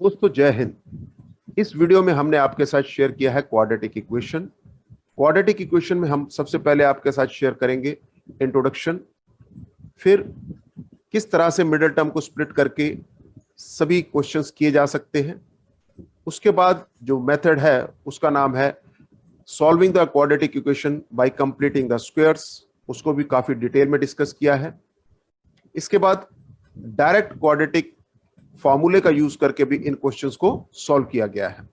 दोस्तों जय हिंद। इस वीडियो में हमने आपके साथ शेयर किया है क्वाड्रेटिक इक्वेशन। क्वाड्रेटिक इक्वेशन में हम सबसे पहले आपके साथ शेयर करेंगे इंट्रोडक्शन, फिर किस तरह से मिडिल टर्म को स्प्लिट करके सभी क्वेश्चंस किए जा सकते हैं। उसके बाद जो मेथड है उसका नाम है solving the quadratic equation bye completing the squares, उसको भी काफी डिटेल में डिस्कस किया है। इसके बाद डायरेक्ट क्वाड्रेटिक फॉर्मूले का यूज करके भी इन क्वेश्चंस को सॉल्व किया गया है।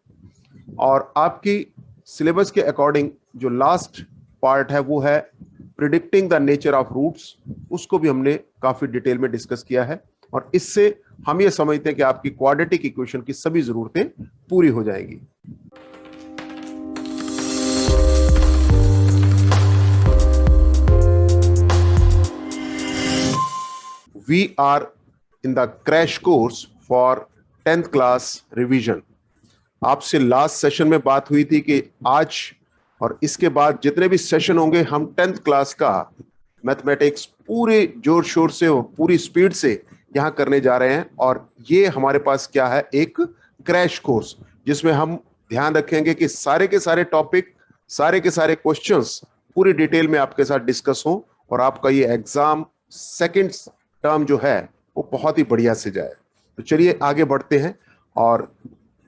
और आपकी सिलेबस के अकॉर्डिंग जो लास्ट पार्ट है वो है predicting the nature of roots, उसको भी हमने काफी डिटेल में डिस्कस किया है। और इससे हम ये समझते हैं कि आपकी क्वाड्रेटिक इक्वेशन की सभी जरूरतें पूरी हो जाएंगी। We are in the crash course for 10th class revision। आपसे लास्ट सेशन में बात हुई थी कि आज और इसके बाद जितने भी सेशन होंगे हम 10th क्लास का मैथमेटिक्स पूरे जोर शोर से और पूरी स्पीड से यहां करने जा रहे हैं। और ये हमारे पास क्या है, एक क्रैश कोर्स जिसमें हम ध्यान रखेंगे कि सारे के सारे टॉपिक, सारे के सारे क्वेश्चंस पूरी डिटेल में आपके साथ डिस्कस हो और आपका ये एग्जाम सेकंड टर्म जो है वो बहुत ही बढ़िया से जाए। तो चलिए आगे बढ़ते हैं और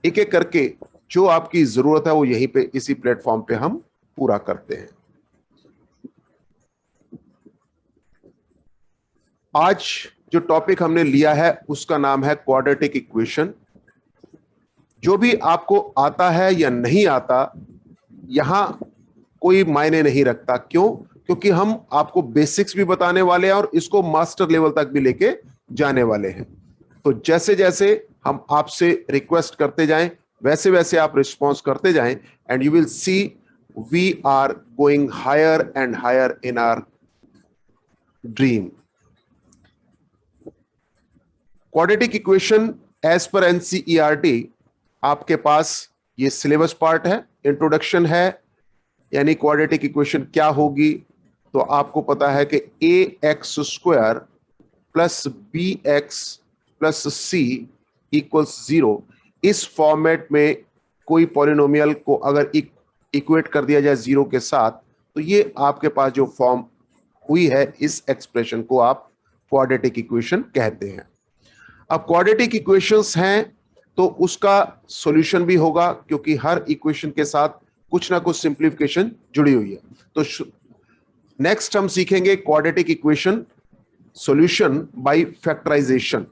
एक एक करके जो आपकी जरूरत है वो यहीं पे इसी प्लेटफॉर्म पे हम पूरा करते हैं। आज जो टॉपिक हमने लिया है उसका नाम है क्वाड्रेटिक इक्वेशन। जो भी आपको आता है या नहीं आता यहां कोई मायने नहीं रखता। क्यों? क्योंकि हम आपको बेसिक्स भी बताने वाले हैं और इसको मास्टर लेवल तक भी लेके जाने वाले हैं। तो जैसे जैसे हम आपसे रिक्वेस्ट करते जाएं वैसे वैसे आप रिस्पॉन्स करते जाएं and you will see we are going higher and higher in our dream. Quadratic equation as per NCERT आपके पास ये सिलेबस पार्ट है, इंट्रोडक्शन है, यानी क्वाड्रेटिक इक्वेशन क्या होगी। तो आपको पता है कि ax square plus bx plus c equals 0, इस फॉर्मेट में कोई पॉलिनोमियल को अगर इक्वेट कर दिया जाए 0 के साथ तो ये आपके पास जो फॉर्म हुई है इस एक्सप्रेशन को आप क्वाड्रेटिक इक्वेशन कहते हैं। अब क्वाड्रेटिक इक्वेशंस हैं तो उसका सॉल्यूशन भी होगा क्योंकि हर इक्वेशन के साथ कुछ ना कुछ सिंप्लीफिकेशन जुड़ी हुई है। तो नेक्स्ट हम सीखेंगे quadratic equation solution by factorisation,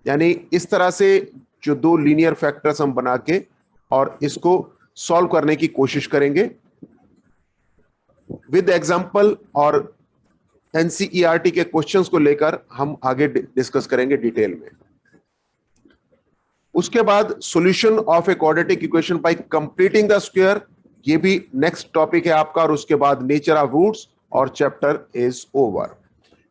यानी इस तरह से जो दो लीनियर फैक्टर्स हम बना के और इसको सॉल्व करने की कोशिश करेंगे विद एग्जांपल। और एनसीईआरटी के क्वेश्चंस को लेकर हम आगे डिस्कस करेंगे डिटेल में। उसके बाद solution of a quadratic equation bye completing the square, ये भी नेक्स्ट टॉपिक है आपका। और उसके बाद नेचर ऑफ रूट्स और चैप्टर इज ओवर।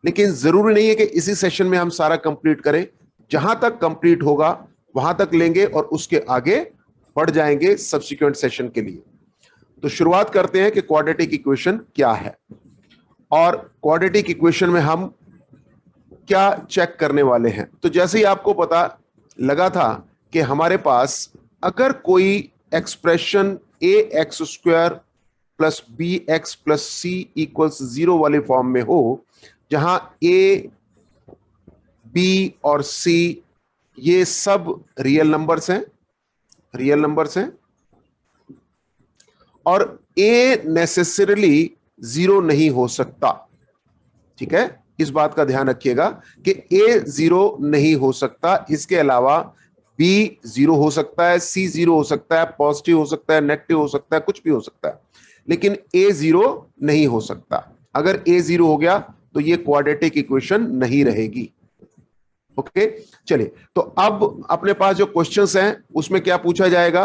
लेकिन जरूरी नहीं है कि इसी सेशन में हम सारा कंप्लीट करें, जहां तक कंप्लीट होगा वहां तक लेंगे और उसके आगे बढ़ जाएंगे सब्सिक्वेंट सेशन के लिए। तो शुरुआत करते हैं कि क्वाड्रेटिक इक्वेशन क्या है और क्वाड्रेटिक इक्वेशन में हम क्या चेक करने वाले हैं। तो जैसे ही आपको पता लगा था कि हमारे पास अगर कोई expression ax square plus bx plus c equals 0 वाले फॉर्म में हो, जहां a, b और c ये सब रियल नंबर्स हैं, और a नेसेसरली 0 नहीं हो सकता। ठीक है, इस बात का ध्यान रखिएगा कि a 0 नहीं हो सकता। इसके अलावा b 0 हो सकता है, c 0 हो सकता है, पॉजिटिव हो सकता है, नेगेटिव हो सकता है, कुछ भी हो सकता है, लेकिन a 0 नहीं हो सकता। अगर a 0 हो गया तो ये क्वाड्रेटिक इक्वेशन नहीं रहेगी। ओके, चलिए तो अब अपने पास जो क्वेश्चंस हैं उसमें क्या पूछा जाएगा।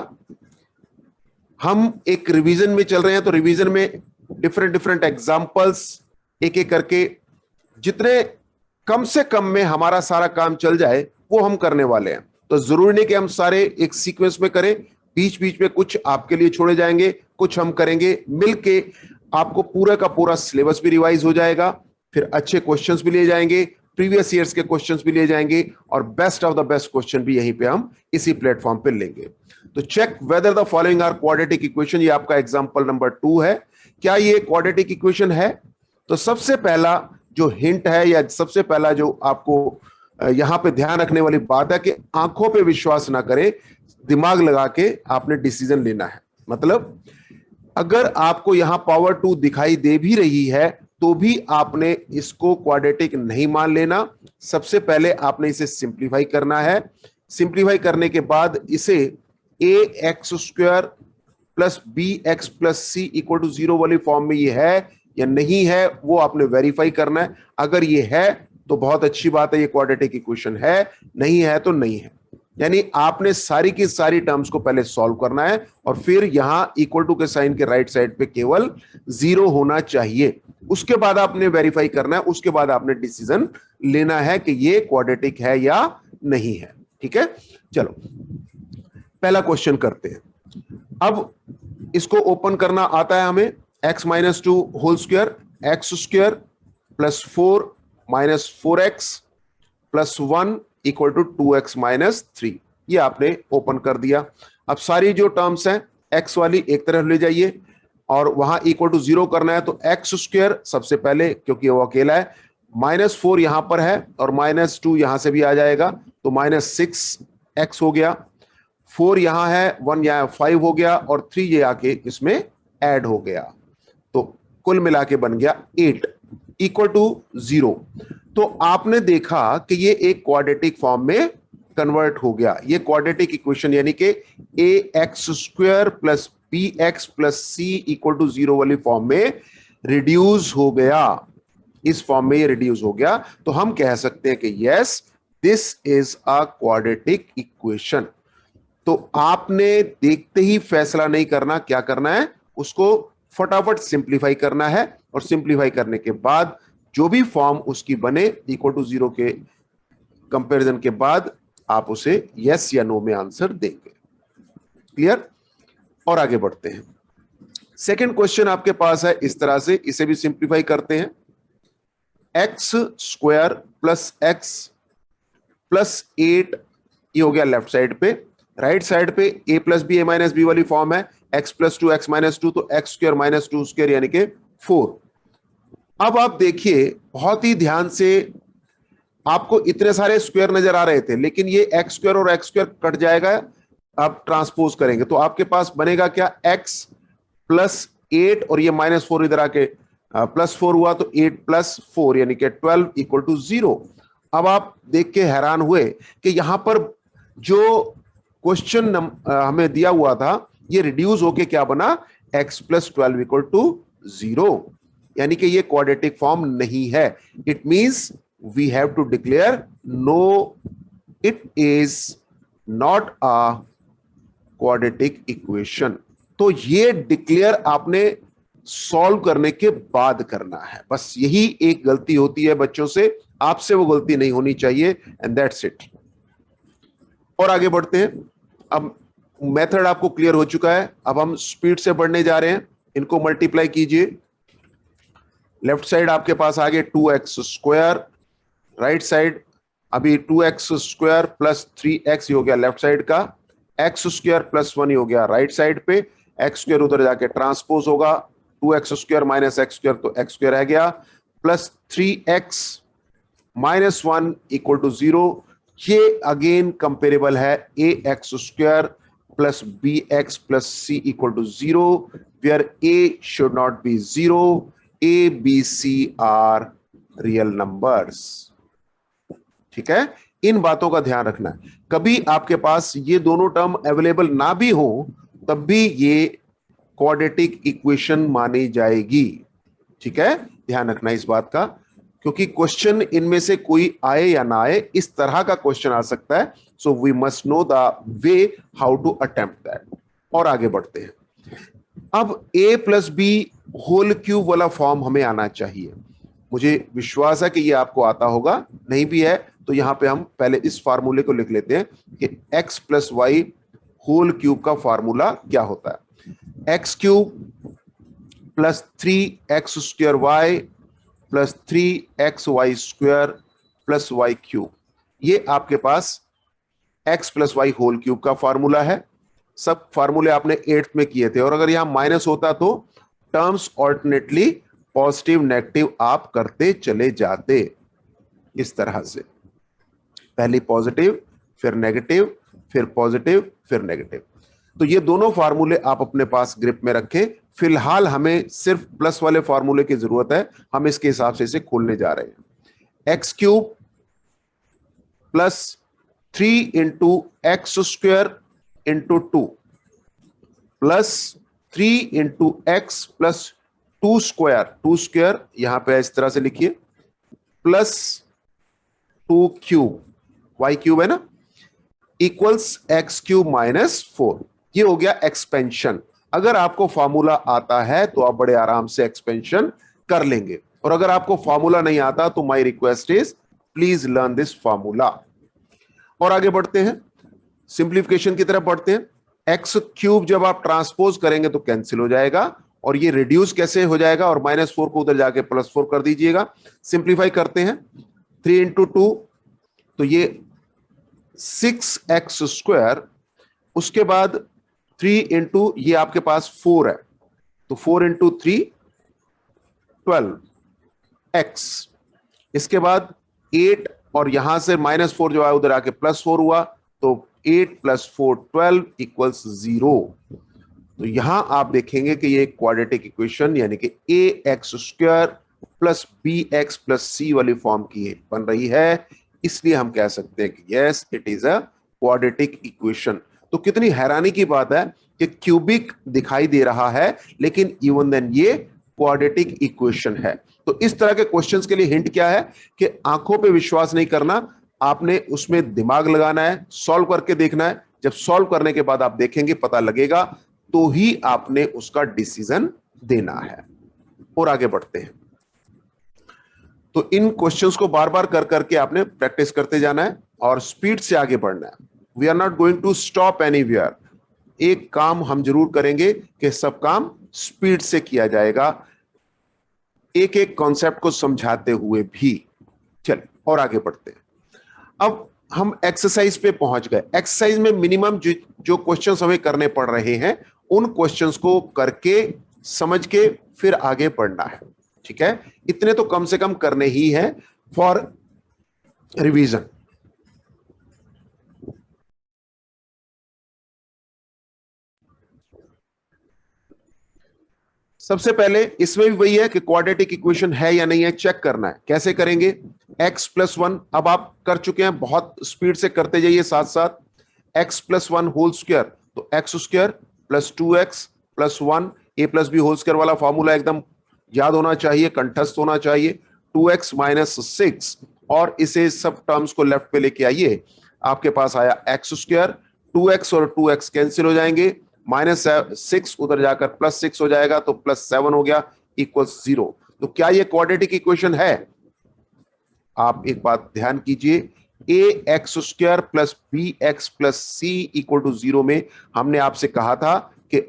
हम एक रिवीजन में चल रहे हैं तो रिवीजन में डिफरेंट एग्जांपल्स एक एक करके जितने कम से कम में हमारा सारा काम चल जाए वो हम करने वाले हैं। तो जरूरी नहीं कि हम सारे एक सीक्वेंस में करें, बीच बीच में कुछ आपके लिए छोड़े जाएंगे, कुछ हम करेंगे मिलके। आपको पूरा का पूरा सिलेबस भी रिवाइज हो जाएगा, फिर अच्छे क्वेश्चंस भी लिए जाएंगे, प्रीवियस ईयर्स के क्वेश्चंस भी ले जाएंगे और best of the best question भी यहीं पे हम इसी प्लेटफॉर्म पे लेंगे। तो check whether the following are quadratic equation, ये आपका एग्जांपल नंबर 2 है। क्या ये क्वाड्रेटिक इक्वेशन है? तो सबसे पहला जो हिंट है या सबसे पहला जो आपको यहां पे ध्यान रखने वाली बात है कि आंखों पे विश्वास ना करें, दिमाग लगा के आपने डिसीजन लेना है। मतलब अगर आपको यहां पावर 2 दिखाई दे भी रही है तो भी आपने इसको क्वाड्रेटिक नहीं मान लेना। सबसे पहले आपने इसे सिंप्लीफाई करना है। सिंप्लीफाई करने के बाद इसे a x square plus b x plus c equal to 0 वाली फॉर्म में ये है या नहीं है, वो आपने वेरीफाई करना है। अगर ये है तो बहुत अच्छी बात है, ये क्वाड्रेटिक इक्वेशन है, नहीं है तो नहीं है। यानी आपने सारी की सारी टर्म्स को पहले सॉल्व करना है और फिर यहां इक्वल टू के साइन के राइट साइड पे केवल 0 होना चाहिए। उसके बाद आपने वेरीफाई करना है, उसके बाद आपने डिसीजन लेना है कि ये क्वाड्रेटिक है या नहीं है। ठीक है, चलो पहला क्वेश्चन करते हैं। अब इसको ओपन करना आता है हमें। x minus 2 whole square, X square plus 4 minus 4x plus 1 equal to 2x minus 3, ये आपने ओपन कर दिया। अब सारी जो टर्म्स हैं x वाली एक तरफ ले जाइए और वहां इक्वल टू 0 करना है। तो एक्स स्क्वायर सबसे पहले, क्योंकि वो अकेला है, माइनस 4 यहां पर है और माइनस 2 यहां से भी आ जाएगा, तो माइनस 6x हो गया। 4 यहां है, 1 यहां 5 हो गया और 3 ये आके इसमें ऐड हो गया, तो कुल मिला के बन गया 8 इक्वल टू 0। तो आपने देखा कि ये एक क्वाड्रेटिक फॉर्म में कन्वर्ट हो गया। ये क्वाड्रेटिक इक्वेशन यानी कि a x square plus b x plus c equal to 0 वाली फॉर्म में रिड्यूस हो गया। इस फॉर्म में ये रिड्यूस हो गया, तो हम कह सकते हैं कि yes this is a quadratic equation. तो आपने देखते ही फैसला नहीं करना, क्या करना है, उसको फटाफट सिंप्लीफाई करना है और सिंप्लीफाई करने के बाद जो भी फॉर्म उसकी बने इक्वल टू 0 के कंपैरिजन के बाद आप उसे यस या नो में आंसर देंगे। क्लियर? और आगे बढ़ते हैं। सेकंड क्वेश्चन आपके पास है इस तरह से, इसे भी सिंप्लीफाई करते हैं। X square plus X plus 8, ये हो गया लेफ्ट साइड पे। राइट साइड पे a plus B A minus B वाली फॉर्म है, x प्लस 2 एक्स माइनस 2, तो एक्स स्क्वायर माइनस 2 स्क्वायर यानी कि 4। अब आप देखिए बहुत ही ध्यान से, आपको इतने सारे स्क्वायर नजर आ रहे थे, लेकिन ये एक्स स्क्वायर और एक्स स्क्वायर कट जाएगा। आप ट्रांसपोज करेंगे तो आपके पास बनेगा क्या, x प्लस 8 और ये माइनस 4 इधर आके प्लस 4 हुआ, तो 8 प्लस 4 यानी कि 12 इक्वल टू 0। अब आप देख के हैरान हुए कि यहां पर जो क्वेश्चन हमें दिया हुआ था ये रिड्यूस होके क्या बना, x प्लस 12 इक्वल टू 0, यानी कि ये क्वाड्रेटिक फॉर्म नहीं है। It means we have to declare no, it is not a quadratic equation. तो ये डिक्लेयर आपने सॉल्व करने के बाद करना है। बस यही एक गलती होती है बच्चों से, आपसे वो गलती नहीं होनी चाहिए, एंड दैट्स इट। और आगे बढ़ते हैं। अब मेथड आपको क्लियर हो चुका है, अब हम स्पीड से बढ़ने जा रहे हैं। इनको मल्टीप्लाई कीजिए। लेफ्ट साइड आपके पास आगे 2x स्क्वायर, राइट साइड अभी 2x स्क्वायर प्लस 3x हो गया लेफ्ट साइड का, x स्क्वायर प्लस 1 हो गया राइट साइड पे, x स्क्वायर उधर जाके ट्रांसपोज होगा, 2x square minus x square तो x स्क्वायर रह गया, plus 3x minus 1 equal to 0। ये अगेन कंपेरेबल है a x square plus b x plus c equal to 0, where a should not be 0, a b c are real numbers. ठीक है, इन बातों का ध्यान रखना है। कभी आपके पास ये दोनों टर्म अवेलेबल ना भी हो तब भी ये क्वाड्रेटिक इक्वेशन मानी जाएगी। ठीक है, ध्यान रखना इस बात का, क्योंकि क्वेश्चन इनमें से कोई आए या ना आए, इस तरह का क्वेश्चन आ सकता है। So we must know the way how to attempt that. और आगे बढ़ते हैं। अब a plus B whole cube वाला फॉर्म हमें आना चाहिए। मुझे विश्वास है कि ये आपको आता होगा, नहीं भी है तो यहां पे हम पहले इस फार्मूले को लिख लेते हैं कि x plus y whole cube का फार्मूला क्या होता है। X cube plus 3x square y plus 3xy square plus y cube, ये आपके पास x plus y whole cube का फॉर्मूला है। सब फॉर्मूले आपने 8th में किए थे, और अगर यहां माइनस होता तो टर्म्स ऑल्टरनेटली पॉजिटिव नेगेटिव आप करते चले जाते, इस तरह से, पहली पॉजिटिव फिर नेगेटिव फिर पॉजिटिव फिर नेगेटिव। तो ये दोनों फार्मूले आप अपने पास ग्रिप में रखें। फिलहाल हमें सिर्फ प्लस वाले फार्मूले की जरूरत है, हम इसके हिसाब से इसे खोलने जा रहे हैं। X cube plus 3 into x square into 2 plus 3 into x plus 2 square यहां पे इस तरह से लिखिए, प्लस 2 क्यूब, वाई क्यूब है ना, इक्वल्स एक्स क्यूब माइनस 4। ये हो गया एक्सपेंशन। अगर आपको फॉर्मूला आता है तो आप बड़े आराम से एक्सपेंशन कर लेंगे, और अगर आपको फॉर्मूला नहीं आता तो my request is please learn this formula. और आगे बढ़ते हैं, सिंप्लीफिकेशन की तरफ बढ़ते हैं। एक्स क्यूब जब आप ट्रांसपोज करेंगे तो कैंसिल हो जाएगा, और ये रिड्यूस कैसे हो जाएगा, और -4 को उधर जाके +4 कर दीजिएगा। सिंप्लीफाई करते हैं, 3 इंटू 2 तो ये 6x स्क्वायर, उसके बाद 3 इंटू ये आपके पास 4 है, तो 4 इंटू 3 12x, इसके बाद 8 और यहां से -4 जो है उधर आके +4 हुआ, तो 8 + 4 12 इक्वल्स 0। तो यहां आप देखेंगे कि ये क्वाड्रेटिक इक्वेशन यानी कि ax square plus bx plus c वाली फॉर्म की बन रही है, इसलिए हम कह सकते हैं कि yes it is a quadratic equation. तो कितनी हैरानी की बात है कि क्यूबिक दिखाई दे रहा है, लेकिन इवन देन ये क्वाड्रेटिक इक्वेशन है। तो इस तरह के क्वेश्चंस के लिए हिंट क्या है कि आंखों पे विश्वास नहीं करना, आपने उसमें दिमाग लगाना है, सॉल्व करके देखना है। जब सॉल्व करने के बाद आप देखेंगे, पता लगेगा, तो ही आपने उसका डिसीजन देना है। और आगे बढ़ते हैं, तो इन क्वेश्चंस को बार बार कर करके आपने प्रैक्टिस करते जाना है और स्पीड से आगे बढ़ना है। We are not going to stop anywhere. एक काम हम जरूर करेंगे कि सब काम स्पीड से किया जाएगा, एक एक कॉन्सेप्ट को समझाते हुए भी। चलिए और आगे बढ़ते हैं। अब हम एक्सरसाइज पे पहुंच गए। एक्सरसाइज में मिनिमम जो क्वेश्चंस हमें करने पड़ रहे हैं, उन क्वेश्चंस को करके समझ के फिर आगे बढ़ना है, ठीक है। इतने तो कम से कम करने ही हैं फॉर रिवीजन। सबसे पहले इसमें भी वही है कि क्वाड्रेटिक इक्वेशन है या नहीं है, चेक करना है। कैसे करेंगे, x + 1 अब आप कर चुके हैं, बहुत स्पीड से करते जाइए साथ साथ। x + 1 होल स्क्वायर, तो x square plus 2x plus 1, a plus B whole square वाला फॉर्मूला एकदम याद होना चाहिए, कंठस्थ होना चाहिए। 2x - 6, और इसे सब टर्म्स को लेफ्ट पे लेके आइए, आपके पास आया x स्क्वायर, 2x और 2x कैंसिल हो जाएंगे, -6 उधर जाकर +6 हो जाएगा, तो +7 हो गया, इक्वल्स 0। तो क्या ये क्वाड्रेटिक इक्वेशन है? आप एक बात ध्यान कीजिए, ax square plus bx plus c equal to 0 में हमने आपसे कहा था कि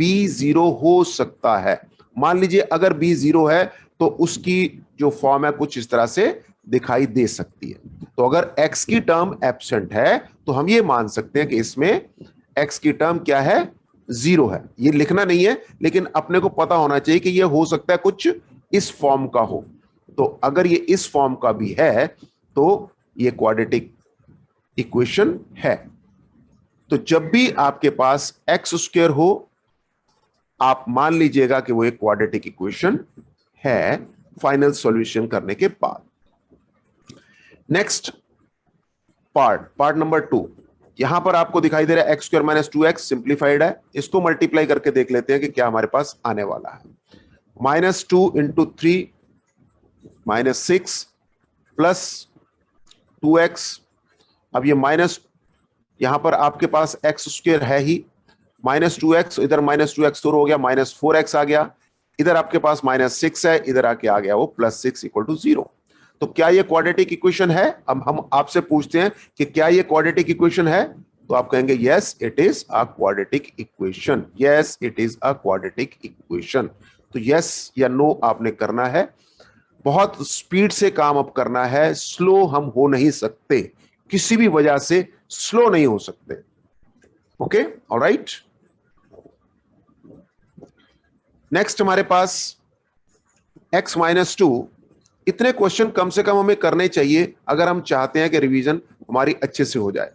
b 0 हो सकता है। मान लीजिए अगर b 0 है तो उसकी जो फॉर्म है कुछ इस तरह से दिखाई दे सकती है। तो अगर x की टर्म एब्सेंट है तो हम ये मान सकते हैं कि इसमें x की टर्म क्या है, 0 है। ये लिखना नहीं है, लेकिन अपने को पता होना चाहिए कि ये हो सकता है कुछ इस फॉर्म का हो। तो अगर ये इस फॉर्म का भी है तो ये क्वाड्रेटिक इक्वेशन है। तो जब भी आपके पास एक्स स्क्वायर हो, आप मान लीजिएगा कि वो एक क्वाड्रेटिक इक्वेशन है फाइनल सॉल्यूशन करने के बाद। नेक्स्ट पार्ट नंबर 2, यहां पर आपको दिखाई दे रहा है x square minus 2x simplified है। इसको मल्टीप्लाई करके देख लेते हैं कि क्या हमारे पास आने वाला है। -2 इंटू 3 -6 प्लस 2x, अब ये माइनस, यहां पर आपके पास एक्स स्क्वायर है ही, -2x, इधर -2x हो गया, -4x आ गया, इधर आपके पास -6 है, इधर आके आ गया वो +6 इक्वल टू 0। तो क्या ये क्वाड्रेटिक इक्वेशन है? अब हम आपसे पूछते हैं कि क्या ये क्वाड्रेटिक इक्वेशन है, तो आप कहेंगे yes it is a quadratic equation, yes it is a quadratic equation. तो यस या नो आपने करना है। बहुत स्पीड से काम अब करना है, स्लो हम हो नहीं सकते, किसी भी वजह से स्लो नहीं हो सकते। Okay, alright. नेक्स्ट हमारे पास x-2। इतने क्वेश्चन कम से कम हमें करने चाहिए अगर हम चाहते हैं कि रिवीजन हमारी अच्छे से हो जाए।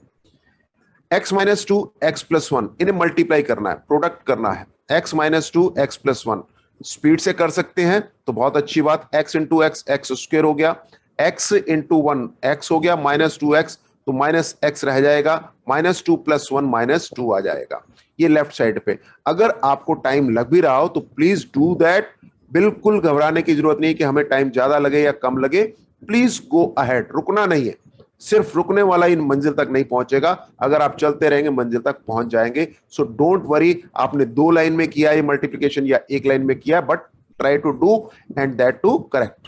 x-2 x+1 इन्हें मल्टीप्लाई करना है, प्रोडक्ट करना है। x-2 x+1 स्पीड से कर सकते हैं तो बहुत अच्छी बात। x into x x square हो गया, x इंटू 1 x हो गया, -2x तो -x रह जाएगा, -2 + 1 -2 आ जाएगा ये लेफ्ट साइड पे। अगर आपको टाइम लग भी रहा हो तो प्लीज डू दैट, बिल्कुल घबराने की जरूरत नहीं कि हमें टाइम ज्यादा लगे या कम लगे। प्लीज गो अहेड, रुकना नहीं है, सिर्फ रुकने वाला इन मंजिल तक नहीं पहुंचेगा, अगर आप चलते रहेंगे मंजिल तक पहुंच जाएंगे। सो डोंट वरी, आपने 2 लाइन में किया है मल्टीप्लिकेशन या 1 लाइन में किया, but try to do and that too correct.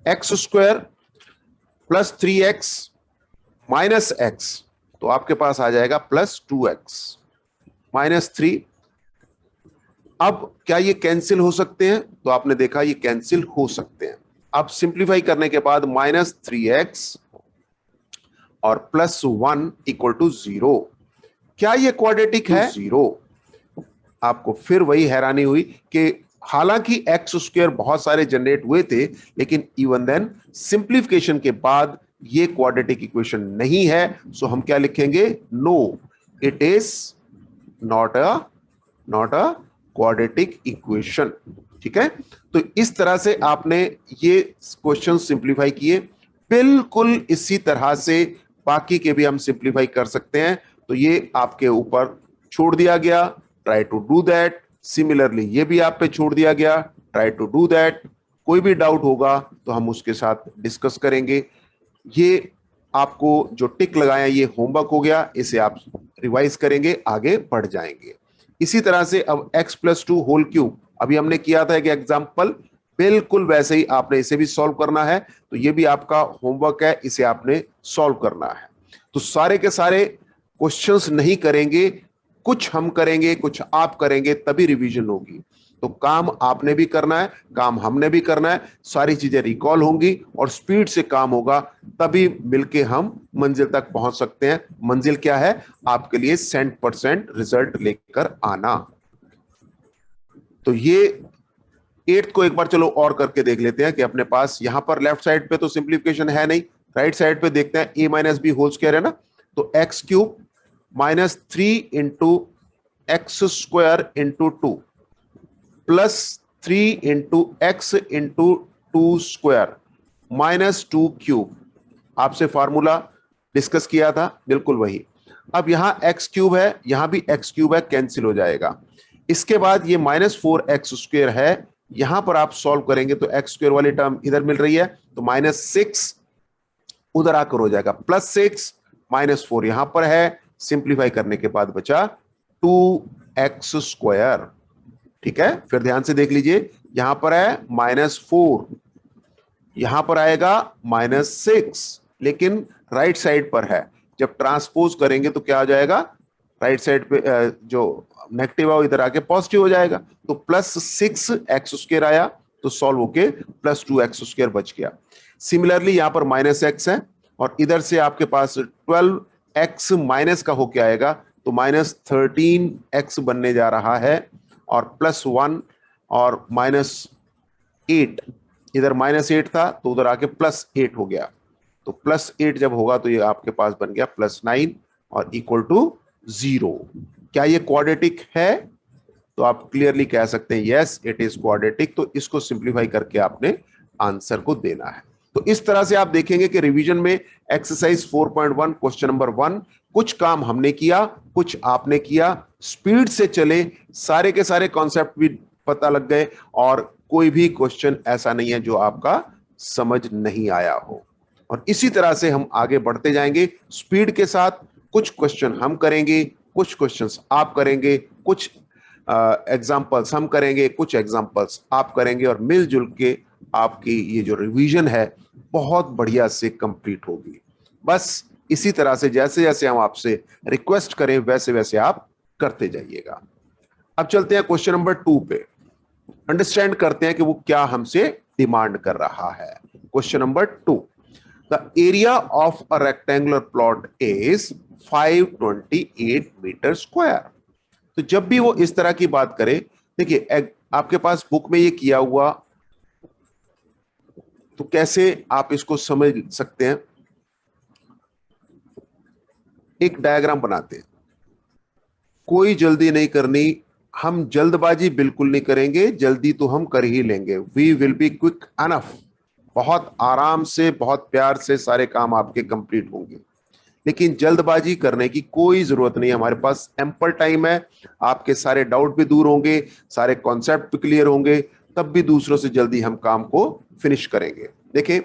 x² + 3x - x तो आपके पास आ जाएगा +2x -3। अब क्या ये कैंसिल हो सकते हैं? तो आपने देखा ये कैंसिल हो सकते हैं। अब सिंप्लीफाई करने के बाद -3x और +1 = 0। क्या ये क्वाड्रेटिक है? 0। आपको फिर वही हैरानी हुई कि हालांकि x² बहुत सारे जनरेट हुए थे, लेकिन इवन देन सिंप्लीफिकेशन के बाद ये क्वाड्रेटिक इक्वेशन नहीं है। सो हम क्या लिखेंगे? No, it is not a quadratic equation. ठीक है, तो इस तरह से आपने ये क्वेश्चन सिंप्लीफाई किए। बिल्कुल इसी तरह से बाकी के भी हम सिंप्लीफाई कर सकते हैं, तो ये आपके ऊपर छोड़ दिया गया, try to do that. Similarly ये भी आप पे छोड़ दिया गया, ट्राई टू डू दैट। कोई भी डाउट होगा तो हम उसके साथ डिस्कस करेंगे। ये आपको जो टिक लगाया ये होमवर्क हो गया, इसे आप रिवाइज करेंगे, आगे बढ़ जाएंगे। इसी तरह से अब x+2 होल क्यूब अभी हमने किया था एक एग्जांपल, बिल्कुल वैसे ही आपने इसे भी सॉल्व करना है। तो ये भी आपका होमवर्क है, इसे आपने सॉल्व करना है। तो सारे के सारे क्वेश्चंस नहीं करेंगे, कुछ हम करेंगे, कुछ आप करेंगे, तभी रिवीजन होगी। तो काम आपने भी करना है, काम हमने भी करना है, सारी चीजें रिकॉल होंगी और स्पीड से काम होगा, तभी मिलके हम मंजिल तक पहुंच सकते हैं। मंजिल क्या है? आपके लिए 100% रिजल्ट लेकर आना। तो ये 8th को एक बार चलो और करके देख लेते हैं कि अपने पास यहां पर लेफ्ट साइड पे तो सिंप्लीफिकेशन है नहीं, राइट साइड पे देखते हैं। a-b है ना, तो x³ -3 × x² × 2 +3 × x × 2² -2³ आपसे फार्मूला डिस्कस किया था, बिल्कुल वही। अब यहां x³ है, यहां भी x³ है, कैंसिल हो जाएगा। इसके बाद ये -4x² है, यहां पर आप सॉल्व करेंगे तो x² वाली टर्म इधर मिल रही है, तो -6 उधर आकर हो जाएगा +6 -4 यहां पर है। सिंप्लीफाई करने के बाद बचा 2x²। ठीक है, फिर ध्यान से देख लीजिए, यहां पर है -4, यहां पर आएगा -6, लेकिन राइट साइड पर है। जब ट्रांसपोज करेंगे तो क्या हो जाएगा? राइट साइड पे जो नेगेटिव है इधर आके पॉजिटिव हो जाएगा, तो +6x² आया, तो सॉल्व होके +2x² बच गया। सिमिलरली यहां पर -x है और इधर से आपके पास 12x माइनस का होके आएगा, तो -13x बनने जा रहा है, और +1 और -8, इधर -8 था तो उधर आके +8 हो गया, तो +8 जब होगा तो ये आपके पास बन गया +9 और =0। क्या ये क्वाड्रेटिक है? तो आप क्लियरली कह सकते हैं यस इट इज क्वाड्रेटिक। तो इसको सिंप्लीफाई करके आपने आंसर को देना है। तो इस तरह से आप देखेंगे कि रिवीजन में एक्सरसाइज 4.1 क्वेश्चन नंबर 1, कुछ काम हमने किया, कुछ आपने किया, स्पीड से चले, सारे के सारे कॉन्सेप्ट भी पता लग गए, और कोई भी क्वेश्चन ऐसा नहीं है जो आपका समझ नहीं आया हो। और इसी तरह से हम आगे बढ़ते जाएंगे स्पीड के साथ। कुछ क्वेश्चन हम करेंगे, कुछ क्वेश्चंस आप करेंगे, कुछ एग्जाम्पल्स हम करेंगे, कुछ एग्जाम्पल्स आप करेंगे, और मिलजुल के आपकी ये जो रिवीजन है बहुत बढ़िया से कंप्लीट होगी। बस इसी तरह से जैसे जैसे हम आपसे रिक्वेस्ट करें वैसे वैसे आप करते जाइएगा। अब चलते हैं क्वेश्चन नंबर 2 पे, अंडरस्टैंड करते हैं कि वो क्या हमसे डिमांड कर रहा है। Question number 2, the area of a rectangular plot is 528 metre square. तो जब भी वो इस तरह की बात करे, देखिए आपके पास बुक में ये किया हुआ, तो कैसे आप इसको समझ सकते हैं। एक डायग्राम बनाते हैं, कोई जल्दी नहीं करनी, हम जल्दबाजी बिल्कुल नहीं करेंगे, जल्दी तो हम कर ही लेंगे। We will be quick enough, बहुत आराम से बहुत प्यार से सारे काम आपके कंप्लीट होंगे, लेकिन जल्दबाजी करने की कोई जरूरत नहीं है। हमारे पास एम्पल टाइम है, आपके सारे डाउट भी दूर होंगे, सारे कॉन्सेप्ट भी क्लियर होंगे, तब भी दूसरों से जल्दी हम काम को फिनिश करेंगे। देखिए,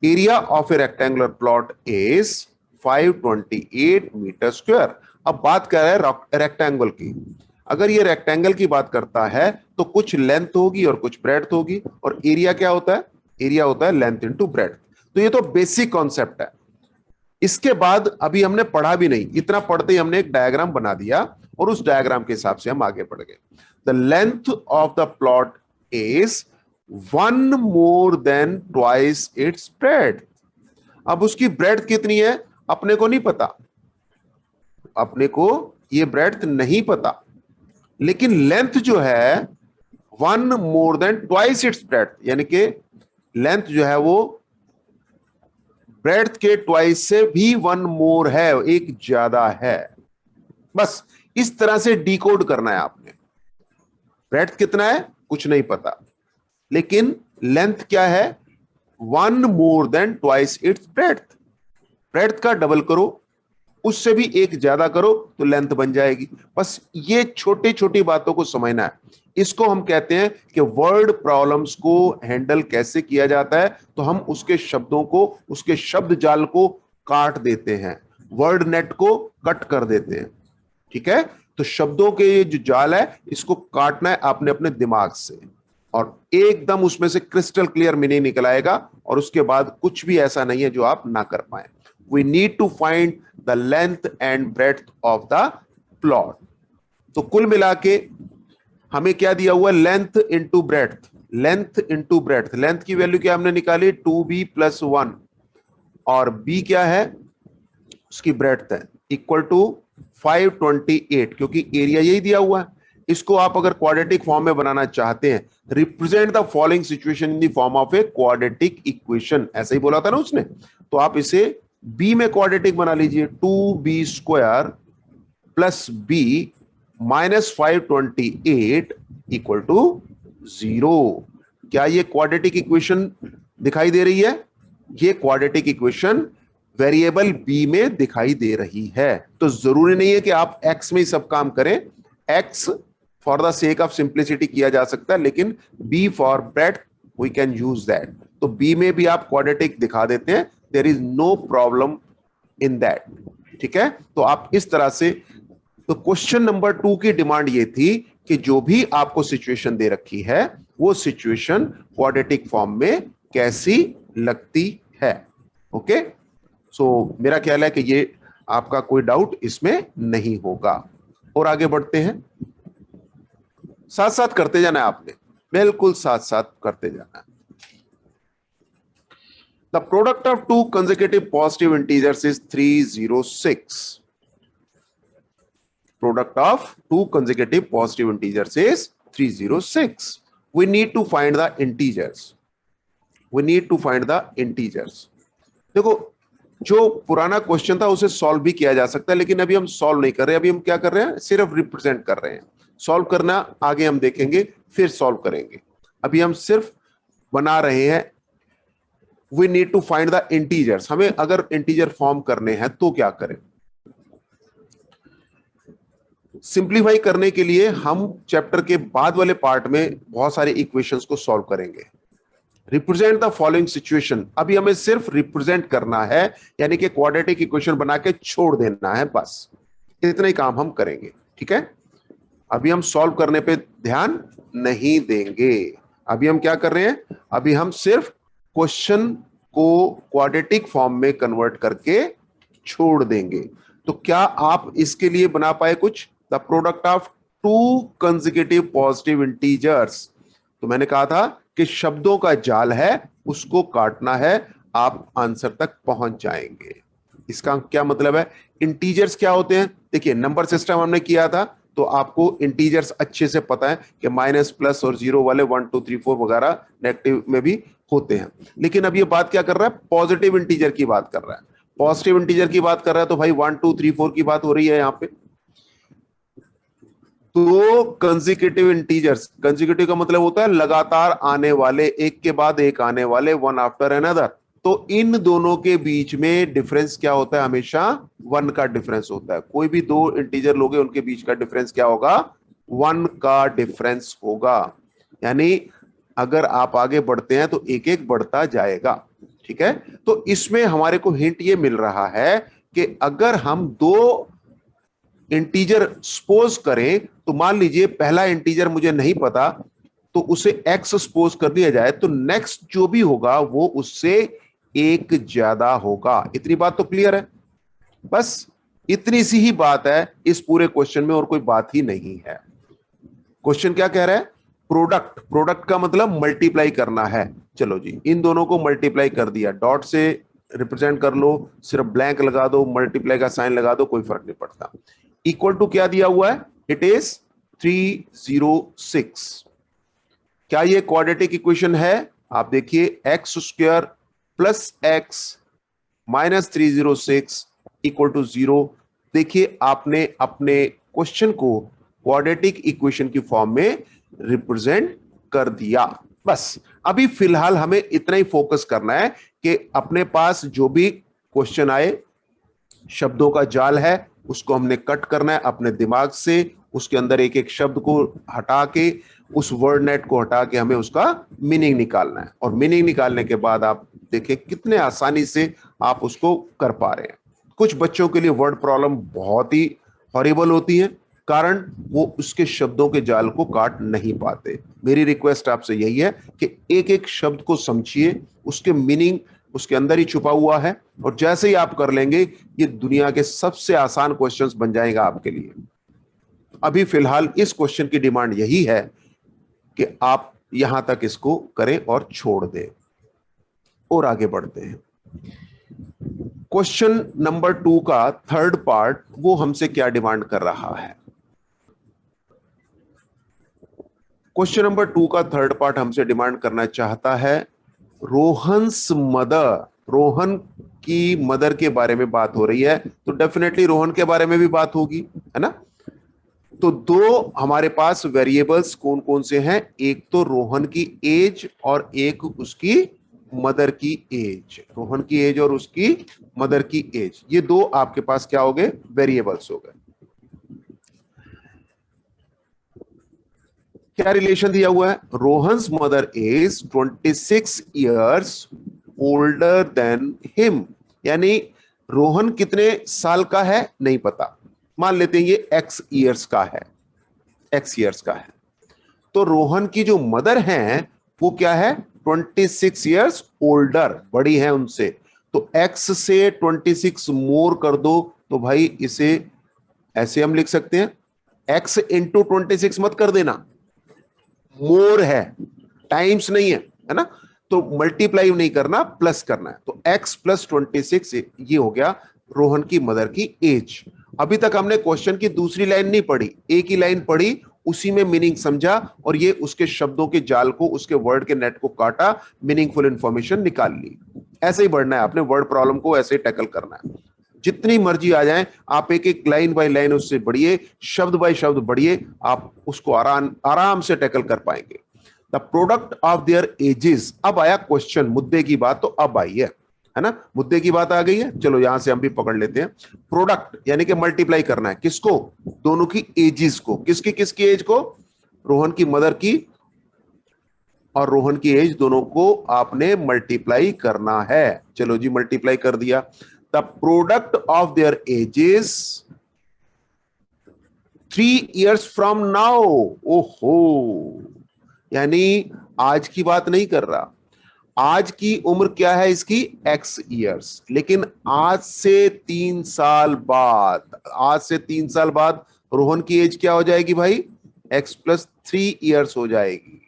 area of a rectangular plot is 528 metre square. अब बात कर रहे हैं रेक्टेंगल की। अगर ये रेक्टेंगल की बात करता है तो कुछ लेंथ होगी और कुछ ब्रेड्थ होगी, और एरिया क्या होता है? एरिया होता है लेंथ इनटू ब्रेड्थ। तो ये तो बेसिक कॉन्सेप्ट है। इसके बाद अभी हमने पढ़ा भी नहीं, इतना पढ़ते ही हमने एक डायग्राम बना दिया और उस डायग्राम के हिसाब से हम आगे बढ़ गए। The length of the plot is 1 more than twice its breadth। अब उसकी ब्रेड्थ कितनी है अपने को नहीं पता, अपने को ये ब्रेड्थ नहीं पता, लेकिन लेंथ जो है 1 more than twice its breadth, यानी कि लेंथ जो है वो ब्रेड्थ के ट्वाइस से भी 1 मोर है, एक ज्यादा है। बस इस तरह से डिकोड करना है आपने। ब्रेड्थ कितना है कुछ नहीं पता, लेकिन लेंथ क्या है? 1 more than twice its breadth। Breadth का डबल करो, उससे भी एक ज्यादा करो तो लेंथ बन जाएगी। बस ये छोटी छोटी बातों को समझना है। इसको हम कहते हैं कि वर्ड प्रॉब्लम्स को हैंडल कैसे किया जाता है, तो हम उसके शब्दों को, उसके शब्द जाल को काट देते हैं, वर्ड नेट को कट कर देते हैं। ठीक है, तो शब्दों के ये जो जाल है इसको काटना है आपने अपने दिमाग से, और एकदम उसमें से क्रिस्टल क्लियर मीनिंग निकल आएगा, और उसके बाद कुछ भी ऐसा नहीं है जो आप ना कर पाए। We need to find the length and breadth of the plot। तो कुल मिला के हमें क्या दिया हुआ? Length into breadth, length into breadth. Length की वैल्यू क्या हमने निकाली? 2b + 1, और b क्या है? उसकी ब्रेड्थ है, इक्वल टू 528, क्योंकि एरिया यही दिया हुआ है। इसको आप अगर क्वाड्रेटिक फॉर्म में बनाना चाहते हैं, represent the following situation in the form of a quadratic equation, ऐसा ही बोला था ना उसने, तो आप इसे b में क्वाड्रेटिक बना लीजिए। 2b² + b - 528 equal to 0। क्या ये क्वाड्रेटिक इक्वेशन दिखाई दे रही है? ये क्वाड्रेटिक इक्वेशन वेरिएबल b में दिखाई दे रही है। तो जरूरी नहीं है कि आप x में ही सब काम करें, x for the sake of simplicity किया जा सकता है, लेकिन b for breadth we can use that. तो b में भी आप क्वाड्रेटिक दिखा देते हैं, there is no problem in that. ठीक है, तो आप इस तरह से, तो क्वेश्चन नंबर 2 की डिमांड ये थी कि जो भी आपको सिचुएशन दे रखी है वो सिचुएशन क्वाड्रेटिक फॉर्म में कैसी लगती है। ओके, सो मेरा ख्याल है कि ये आपका कोई डाउट इसमें नहीं होगा। और आगे बढ़ते हैं, साथ साथ करते जाना है आपने, बिल्कुल साथ साथ करते जाना है। The product of two consecutive positive integers is 306। Product of two consecutive positive integers is 306। We need to find the integers। We need to find the integers। देखो, जो पुराना क्वेश्चन था उसे सॉल्व भी किया जा सकता है, लेकिन अभी हम सॉल्व नहीं कर रहे। अभी हम क्या कर रहे हैं? सिर्फ रिप्रेजेंट कर रहे हैं। सॉल्व करना आगे हम देखेंगे, फिर सॉल्व करेंगे। अभी हम सिर्फ बना रहे हैं। We need to find the integers। हमें अगर इंटीजर फॉर्म करने हैं तो क्या करें? सिंप्लीफाई करने के लिए हम चैप्टर के बाद वाले पार्ट में बहुत सारे इक्वेशंस को सॉल्व करेंगे। रिप्रेजेंट द फॉलोइंग सिचुएशन, अभी हमें सिर्फ रिप्रेजेंट करना है, यानी कि क्वाड्रेटिक इक्वेशन बना के छोड़ देना है, बस इतना ही काम हम करेंगे। ठीक है, अभी हम सॉल्व करने पे ध्यान नहीं देंगे। अभी हम क्या कर रहे हैं? अभी हम सिर्फ क्वेश्चन को क्वाड्रेटिक फॉर्म में कन्वर्ट करके छोड़ देंगे। तो क्या आप इसके लिए बना पाए कुछ? The product of to consecutive positive integers. तो मैंने कहा था के शब्दों का जाल है उसको काटना है, आप आंसर तक पहुंच जाएंगे। इसका क्या मतलब है? इंटीजर्स क्या होते हैं? देखिए नंबर सिस्टम हमने किया था तो आपको इंटीजर्स अच्छे से पता है कि माइनस प्लस और जीरो वाले 1 2 3 4 वगैरह नेगेटिव में भी होते हैं। लेकिन अब ये बात क्या कर रहा है? पॉजिटिव इंटीजर की बात कर रहा है। पॉजिटिव इंटीजर की बात कर रहा है तो भाई 1 2 3 4 की बात हो रही है यहां पे। तो कंसेक्यूटिव इंटीजर्स, कंसेक्यूटिव का मतलब होता है लगातार आने वाले, एक के बाद एक आने वाले, वन आफ्टर अनदर। तो इन दोनों के बीच में डिफरेंस क्या होता है? हमेशा वन का डिफरेंस होता है। कोई भी दो इंटीजर लोगे उनके बीच का डिफरेंस क्या होगा? वन का डिफरेंस होगा। यानी अगर आप आगे बढ़ते हैं तो एक एक बढ़ता जाएगा। ठीक है, तो इसमें हमारे को हिंट ये मिल रहा है कि अगर हम दो इंटीजर सपोज करें तो मान लीजिए पहला इंटीजर मुझे नहीं पता तो उसे एक्स सपोज कर दिया जाए तो नेक्स्ट जो भी होगा वो उससे एक ज्यादा होगा। इतनी बात तो क्लियर है? बस इतनी सी ही बात है इस पूरे क्वेश्चन में और कोई बात ही नहीं है। क्वेश्चन क्या कह रहा है? प्रोडक्ट, प्रोडक्ट का मतलब मल्टीप्लाई करना है। चलो जी, इन दोनों को मल्टीप्लाई कर दिया, डॉट से रिप्रेजेंट कर लो, सिर्फ ब्लैंक लगा दो, मल्टीप्लाई का साइन लगा दो, कोई फर्क नहीं पड़ता। इक्वल टू क्या दिया हुआ है? It is 306। क्या ये क्वाड्रेटिक इक्वेशन है? आप देखिए X square plus X minus 306 equal to 0। देखिए आपने अपने क्वेश्चन को क्वाड्रेटिक इक्वेशन की फॉर्म में रिप्रेजेंट कर दिया। बस अभी फिलहाल हमें इतना ही फोकस करना है कि अपने पास जो भी क्वेश्चन आए, शब्दों का जाल है उसको हमने कट करना है अपने दिमाग से। उसके अंदर एक एक शब्द को हटा के, उस वर्ड नेट को हटा के हमें उसका मीनिंग निकालना है। और मीनिंग निकालने के बाद आप देखें कितने आसानी से आप उसको कर पा रहे हैं। कुछ बच्चों के लिए वर्ड प्रॉब्लम बहुत ही हॉरिबल होती है, कारण वो उसके शब्दों के जाल को काट नहीं पाते। मेरी रिक्वेस्ट आपसे यही है कि एक एक शब्द को समझिए, उसके मीनिंग उसके अंदर ही छुपा हुआ है। और जैसे ही आप कर लेंगे ये दुनिया के सबसे आसान क्वेश्चंस बन जाएगा आपके लिए। अभी फिलहाल इस क्वेश्चन की डिमांड यही है कि आप यहां तक इसको करें और छोड़ दें। और आगे बढ़ते हैं। क्वेश्चन नंबर 2 का थर्ड पार्ट वो हमसे क्या डिमांड कर रहा है? क्वेश्चन नंबर 2 का थर्ड पार्ट हमसे डिमांड करना चाहता है रोहन्स मदर। रोहन की मदर के बारे में बात हो रही है तो डेफिनेटली रोहन के बारे में भी बात होगी, है ना? तो दो हमारे पास वेरिएबल्स कौन कौन से हैं? एक तो रोहन की एज और एक उसकी मदर की एज। रोहन की एज और उसकी मदर की एज, ये दो आपके पास क्या हो गए? वेरिएबल्स हो गए। क्या रिलेशन दिया हुआ है? Rohan's mother is 26 years older than him. यानी रोहन कितने साल का है नहीं पता, मान लेते हैं ये एक्स ईयर्स का है, एक्स ईयर्स का है। तो रोहन की जो मदर है वो क्या है? 26 ईयर्स ओल्डर, बड़ी है उनसे। तो एक्स से 26 मोर कर दो तो भाई इसे ऐसे हम लिख सकते हैं, एक्स इंटू 26 मत कर देना, मोर है, टाइम्स नहीं है, है ना? तो मल्टीप्लाई नहीं करना, प्लस करना है। तो x प्लस 26 ये हो गया रोहन की मदर की एज। अभी तक हमने क्वेश्चन की दूसरी लाइन नहीं पढ़ी, एक ही लाइन पढ़ी, उसी में मीनिंग समझा और ये उसके शब्दों के जाल को, उसके वर्ड के नेट को काटा, मीनिंगफुल इंफॉर्मेशन निकाल ली। ऐसे ही बढ़ना है आपने, वर्ड प्रॉब्लम को ऐसे ही टैकल करना है। जितनी मर्जी आ जाए आप एक एक लाइन बाय लाइन उससे बढ़िए, शब्द बाय शब्द बढ़िए, आप उसको आराम से टैकल कर पाएंगे। The product of their edges. अब आया क्वेश्चन, मुद्दे की बात तो अब आई है ना? मुद्दे की बात आ गई है। चलो यहां से हम भी पकड़ लेते हैं। प्रोडक्ट यानी कि मल्टीप्लाई करना है, किसको? दोनों की एजेस को। किसकी किसकी एज को? रोहन की मदर की और रोहन की एज, दोनों को आपने मल्टीप्लाई करना है। चलो जी, मल्टीप्लाई कर दिया। The product of their edges 3 years from now. ओहो, यानी आज की बात नहीं कर रहा। आज की उम्र क्या है इसकी? x years. लेकिन आज से 3 साल बाद, आज से 3 साल बाद रोहन की एज क्या हो जाएगी भाई? x प्लस 3 ईयर्स हो जाएगी।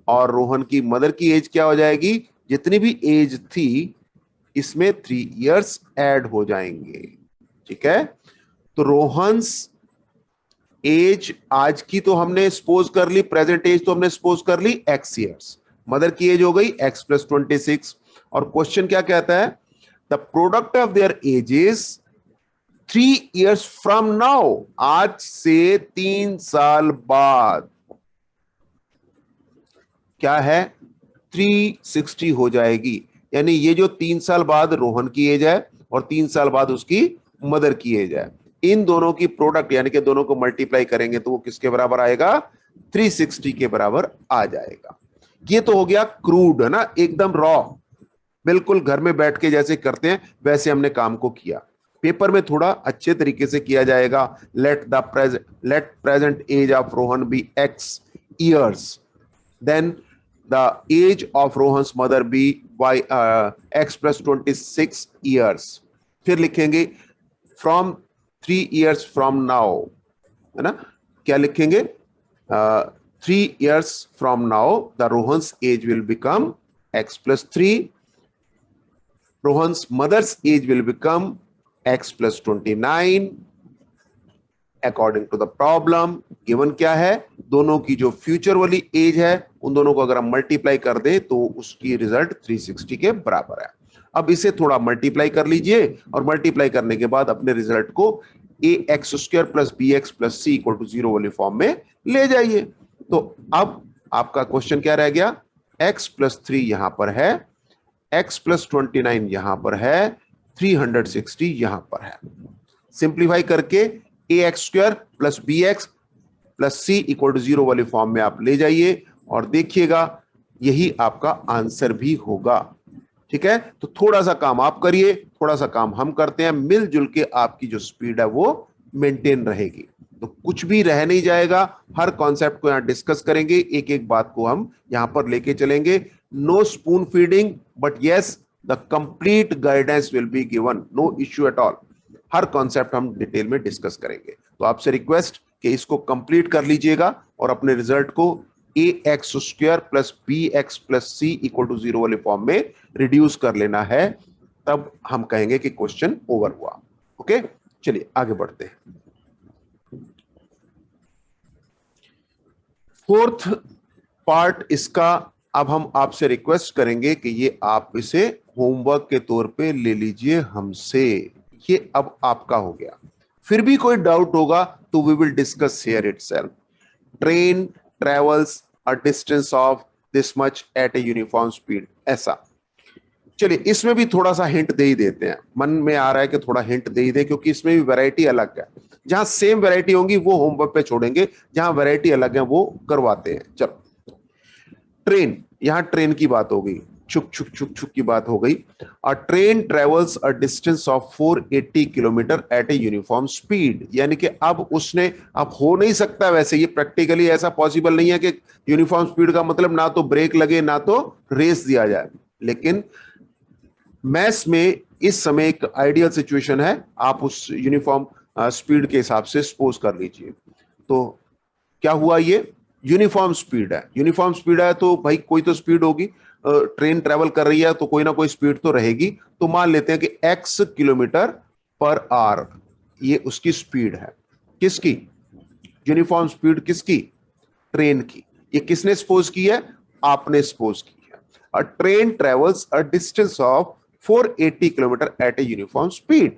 और रोहन की मदर की एज क्या हो जाएगी, जितनी भी एज थी इसमें 3 इयर्स ऐड हो जाएंगे। ठीक है, तो रोहन्स एज आज की तो हमने सपोज कर ली, प्रेजेंट एज तो हमने सपोज कर ली x इयर्स, मदर की एज हो गई x प्लस 26। और क्वेश्चन क्या कहता है, the product of their edges 3 years from now, आज से 3 साल बाद क्या है 360 हो जाएगी। यानी ये जो 3 साल बाद रोहन की एज है और 3 साल बाद उसकी मदर की एज है, इन दोनों की प्रोडक्ट यानी कि दोनों को मल्टीप्लाई करेंगे तो वो किसके बराबर आएगा, 360 के बराबर आ जाएगा। ये तो हो गया क्रूड, है ना, एकदम रॉ, बिल्कुल घर में बैठ के जैसे करते हैं वैसे हमने काम को किया। पेपर में थोड़ा अच्छे तरीके से किया जाएगा। Let present age of Rohan be x years, then the age of Rohan's mother be by x plus 26 years। फिर लिखेंगे from 3 years from now, है ना, क्या लिखेंगे, 3 years from now the Rohan's age will become x plus 3, Rohan's mother's age will become x plus 29 according to the problem. Given क्या है, दोनों की जो फ्यूचर वाली एज है उन दोनों को अगर हम मल्टीप्लाई कर दे तो उसकी रिजल्ट 360 के बराबर है। अब इसे थोड़ा मल्टीप्लाई कर लीजिए और मल्टीप्लाई करने के बाद अपने रिजल्ट को a x square plus b x plus c equal to 0 वाली फॉर्म में ले जाइए। तो अब आपका क्वेश्चन क्या रह गया, x प्लस 3 यहां पर है, x प्लस 29 यहां पर है, 360 यहां पर है। सिंप्लीफाई करके a x square plus b x plus c equal to 0 वाली फॉर्म में आप ले जाइए और देखिएगा यही आपका आंसर भी होगा। ठीक है, तो थोड़ा सा काम आप करिए, थोड़ा सा काम हम करते हैं, मिलजुल के आपकी जो स्पीड है वो मेंटेन रहेगी, तो कुछ भी रह नहीं जाएगा। हर कॉन्सेप्ट को यहां डिस्कस करेंगे, एक एक बात को हम यहां पर लेके चलेंगे। No spoon feeding but yes the complete guidance will be given, no issue at all. हर कॉन्सेप्ट हम डिटेल में डिस्कस करेंगे। तो आपसे रिक्वेस्ट कि इसको कंप्लीट कर लीजिएगा और अपने रिजल्ट को a x square plus b x plus c equal to 0 वाले फॉर्म में रिड्यूस कर लेना है, तब हम कहेंगे कि क्वेश्चन ओवर हुआ। ओके, चलिए आगे बढ़ते हैं। फोर्थ पार्ट इसका अब हम आपसे रिक्वेस्ट करेंगे कि ये आप इसे होमवर्क के तौर पे ले लीजिए हमसे। ये अब आपका हो गया, फिर भी कोई डाउट होगा तो we will discuss here itself. Train travels a distance of this much at a uniform speed, ऐसा। चलिए इसमें भी थोड़ा सा हिंट दे ही देते हैं, मन में आ रहा है कि थोड़ा हिंट दे ही दे, क्योंकि इसमें भी वैरायटी अलग है। जहां सेम वैरायटी होंगी वो होमवर्क पे छोड़ेंगे, जहां वैरायटी अलग है वो करवाते हैं। चलो, ट्रेन, यहां ट्रेन की बात हो गई, छुक छुक छुक छुक की बात हो गई। A train travels a distance of 480 kilometre at a uniform speed, यानी कि अब उसने, अब हो नहीं सकता वैसे, ये प्रैक्टिकली ऐसा पॉसिबल नहीं है कि यूनिफॉर्म स्पीड का मतलब ना तो ब्रेक लगे ना तो रेस दिया जाए, लेकिन मैथ्स में इस समय एक आइडियल सिचुएशन है, आप उस यूनिफॉर्म स्पीड के हिसाब से सपोज कर लीजिए। तो क्या हुआ, ये यूनिफॉर्म स्पीड है, यूनिफॉर्म स्पीड है तो भाई कोई तो स्पीड होगी, ट्रेन ट्रेवल कर रही है तो कोई ना कोई स्पीड तो रहेगी। तो मान लेते हैं कि x किलोमीटर पर आवर ये उसकी स्पीड है, किसकी, यूनिफॉर्म स्पीड किसकी, ट्रेन की। ये किसने सपोज की है, आपने सपोज की है। A train travels a distance of 480 kilometre at a uniform speed.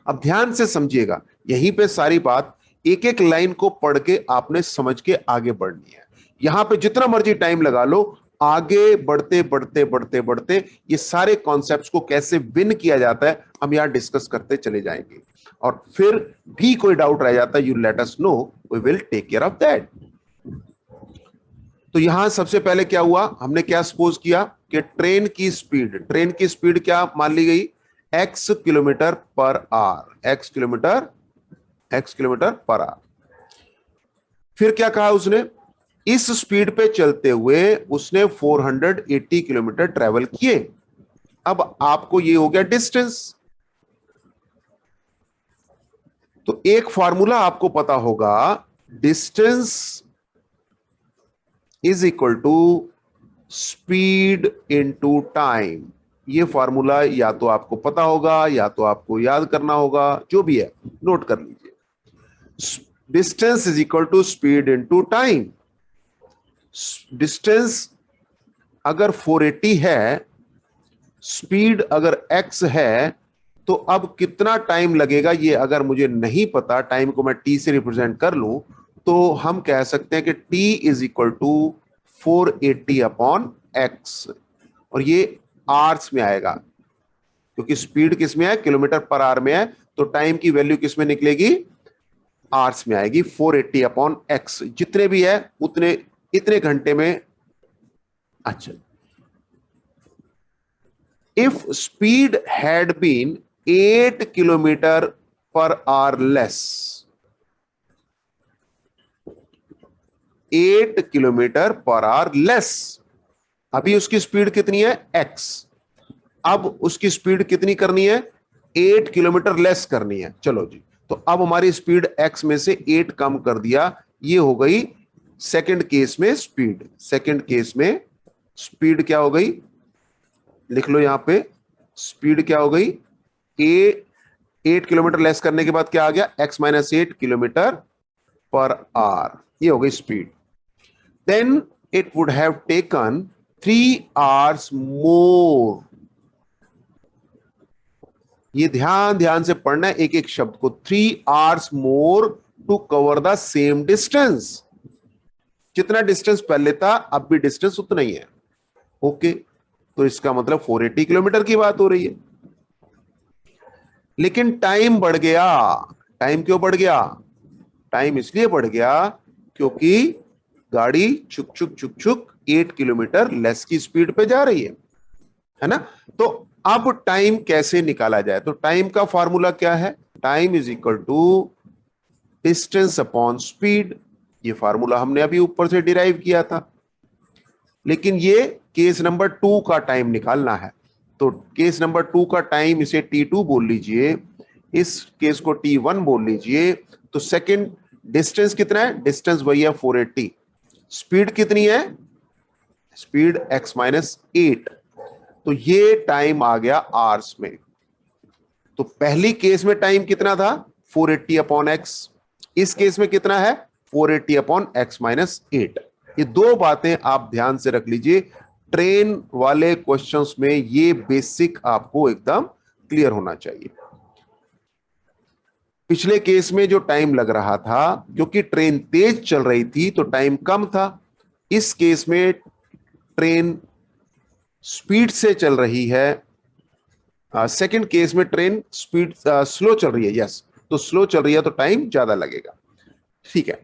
अब ध्यान से समझिएगा, यहीं पे सारी बात एक एक लाइन को पढ़ के आपने समझ के आगे बढ़नी है। यहां पे जितना मर्जी टाइम लगा लो, आगे बढ़ते बढ़ते बढ़ते बढ़ते ये सारे कॉन्सेप्ट्स को कैसे विन किया जाता है हम यहां डिस्कस करते चले जाएंगे। और फिर भी कोई डाउट रह जाता है, you let us know, we will take care of that. तो यहां सबसे पहले क्या हुआ, हमने क्या सपोज किया कि ट्रेन की स्पीड क्या मान ली गई, x kilometre per our, x kilometre per our. फिर क्या कहा उसने, इस स्पीड पे चलते हुए उसने 480 किलोमीटर ट्रेवल किए। अब आपको ये हो गया डिस्टेंस, तो एक फार्मूला आपको पता होगा, distance is equal to speed into time. ये फॉर्मूला या तो आपको पता होगा या तो आपको याद करना होगा, जो भी है नोट कर लीजिए। Distance is equal to speed into time. Distance अगर 480 है, स्पीड अगर x है, तो अब कितना टाइम लगेगा ये अगर मुझे नहीं पता, टाइम को मैं t से रिप्रेजेंट कर लूं, तो हम कह सकते हैं कि t is equal to 480 upon x, और ये आवर्स में आएगा क्योंकि स्पीड किस में है, किलोमीटर पर आवर में है, तो टाइम की वैल्यू किस में निकलेगी, आवर्स में आएगी। 480 अपॉन x जितने भी है उतने इतने घंटे में। अच्छा, if speed had been 8 kilometre per our less, 8 kilometre per our less, अभी उसकी स्पीड कितनी है, x, अब उसकी स्पीड कितनी करनी है, 8 किलोमीटर लेस करनी है। चलो जी, तो अब हमारी स्पीड x में से 8 कम कर दिया, ये हो गई सेकंड केस में स्पीड। सेकंड केस में स्पीड क्या हो गई, लिख लो यहां पे, स्पीड क्या हो गई, 8 किलोमीटर लेस करने के बाद क्या आ गया, x minus 8 kilometre per hour, ये हो गई speed. Then it would have taken 3 hours more. ये ध्यान ध्यान से पढ़ना है एक एक शब्द को, 3 hours more to cover the same distance. जितना डिस्टेंस पहले था अब भी डिस्टेंस उतना ही है। ओके, तो इसका मतलब 480 किलोमीटर की बात हो रही है, लेकिन टाइम बढ़ गया। टाइम क्यों बढ़ गया, टाइम इसलिए बढ़ गया क्योंकि गाड़ी छुक छुक छुक छुक 8 किलोमीटर लेस की स्पीड पे जा रही है ना। तो अब टाइम कैसे निकाला जाए, तो टाइम का फॉर्मूला क्या है, time is equal to distance upon speed. ये फॉर्मूला हमने अभी ऊपर से डिराइव किया था, लेकिन ये केस नंबर 2 का टाइम निकालना है। तो केस नंबर 2 का टाइम इसे t2 बोल लीजिए, इस केस को t1 बोल लीजिए। तो सेकंड डिस्टेंस कितना है, डिस्टेंस वही है 480, स्पीड कितनी है, स्पीड x माइनस 8, तो ये टाइम आ गया आवर्स में। तो पहली केस में टाइम कितना था, 480 अपॉन x, इस केस में कितना है, 480 अपॉन x माइनस 8। ये दो बातें आप ध्यान से रख लीजिए, ट्रेन वाले क्वेश्चंस में ये बेसिक आपको एकदम क्लियर होना चाहिए। पिछले केस में जो टाइम लग रहा था क्योंकि ट्रेन तेज चल रही थी तो टाइम कम था, इस केस में ट्रेन स्पीड से चल रही है, सेकंड केस में ट्रेन स्पीड स्लो चल रही है, यस, तो स्लो चल रही है तो टाइम ज्यादा लगेगा। ठीक है,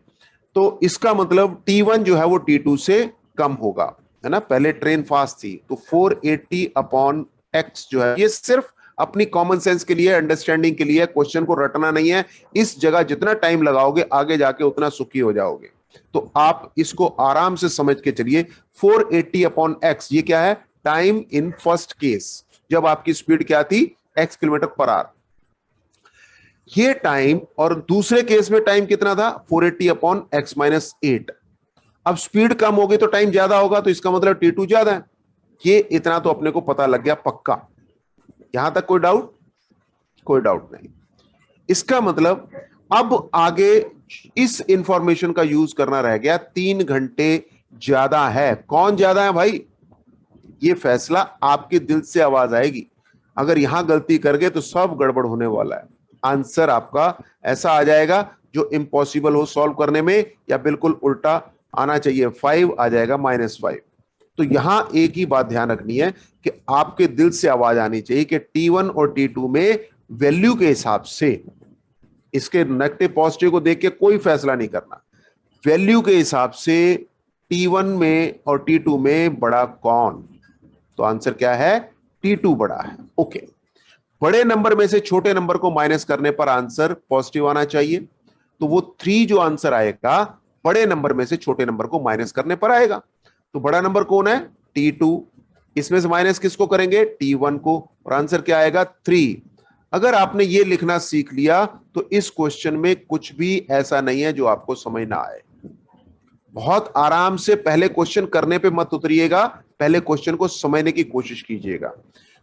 तो इसका मतलब T1 जो है वो T2 से कम होगा, है ना। पहले ट्रेन फास्ट थी तो 480 अपॉन x जो है, ये सिर्फ अपनी कॉमन सेंस के लिए, अंडरस्टैंडिंग के लिए, क्वेश्चन को रटना नहीं है। इस जगह जितना टाइम लगाओगे आगे जाके उतना सुखी हो जाओगे, तो आप इसको आराम से समझ के चलिए। 480 अपॉन x ये क्या है, टाइम इन फर्स्ट केस, जब आपकी स्पीड क्या थी, x किलोमीटर पर आवर, ये टाइम। और दूसरे केस में टाइम कितना था, 480 अपॉन x माइनस 8। अब स्पीड कम होगी तो टाइम ज्यादा होगा, तो इसका मतलब T2 ज्यादा है। ये इतना तो अपने को पता लग गया पक्का, यहां तक कोई डाउट, कोई डाउट नहीं। इसका मतलब अब आगे इस इंफॉर्मेशन का यूज करना रह गया, 3 घंटे ज्यादा है, कौन ज्यादा है भाई, ये फैसला आपके दिल से आवाज आएगी। अगर यहां गलती कर गए तो सब गड़बड़ होने वाला है, आंसर आपका ऐसा आ जाएगा जो इम्पॉसिबल हो सॉल्व करने में, या बिल्कुल उल्टा आना चाहिए, 5 आ जाएगा -5। तो यहां एक ही बात ध्यान रखनी है कि आपके दिल से आवाज आनी चाहिए कि T1 और T2 में वैल्यू के हिसाब से, इसके नेगेटिव पॉजिटिव को देख के कोई फैसला नहीं करना, वैल्यू के हिसाब से T1 में और T2 में बड़ा कौन, तो आंसर क्या है, T2 बड़ा है। ओके, बड़े नंबर में से छोटे नंबर को माइनस करने पर आंसर पॉजिटिव आना चाहिए, तो वो 3 जो आंसर आएगा बड़े नंबर में से छोटे नंबर को माइनस करने पर आएगा। तो बड़ा नंबर कौन है, T2, इसमें से माइनस किसको करेंगे, T1 को, और आंसर क्या आएगा, 3। अगर आपने ये लिखना सीख लिया तो इस क्वेश्चन में कुछ भी ऐसा नहीं है जो आपको समझ ना आए। बहुत आराम से पहले क्वेश्चन करने पे मत उतरिएगा, पहले क्वेश्चन को समझने की कोशिश कीजिएगा।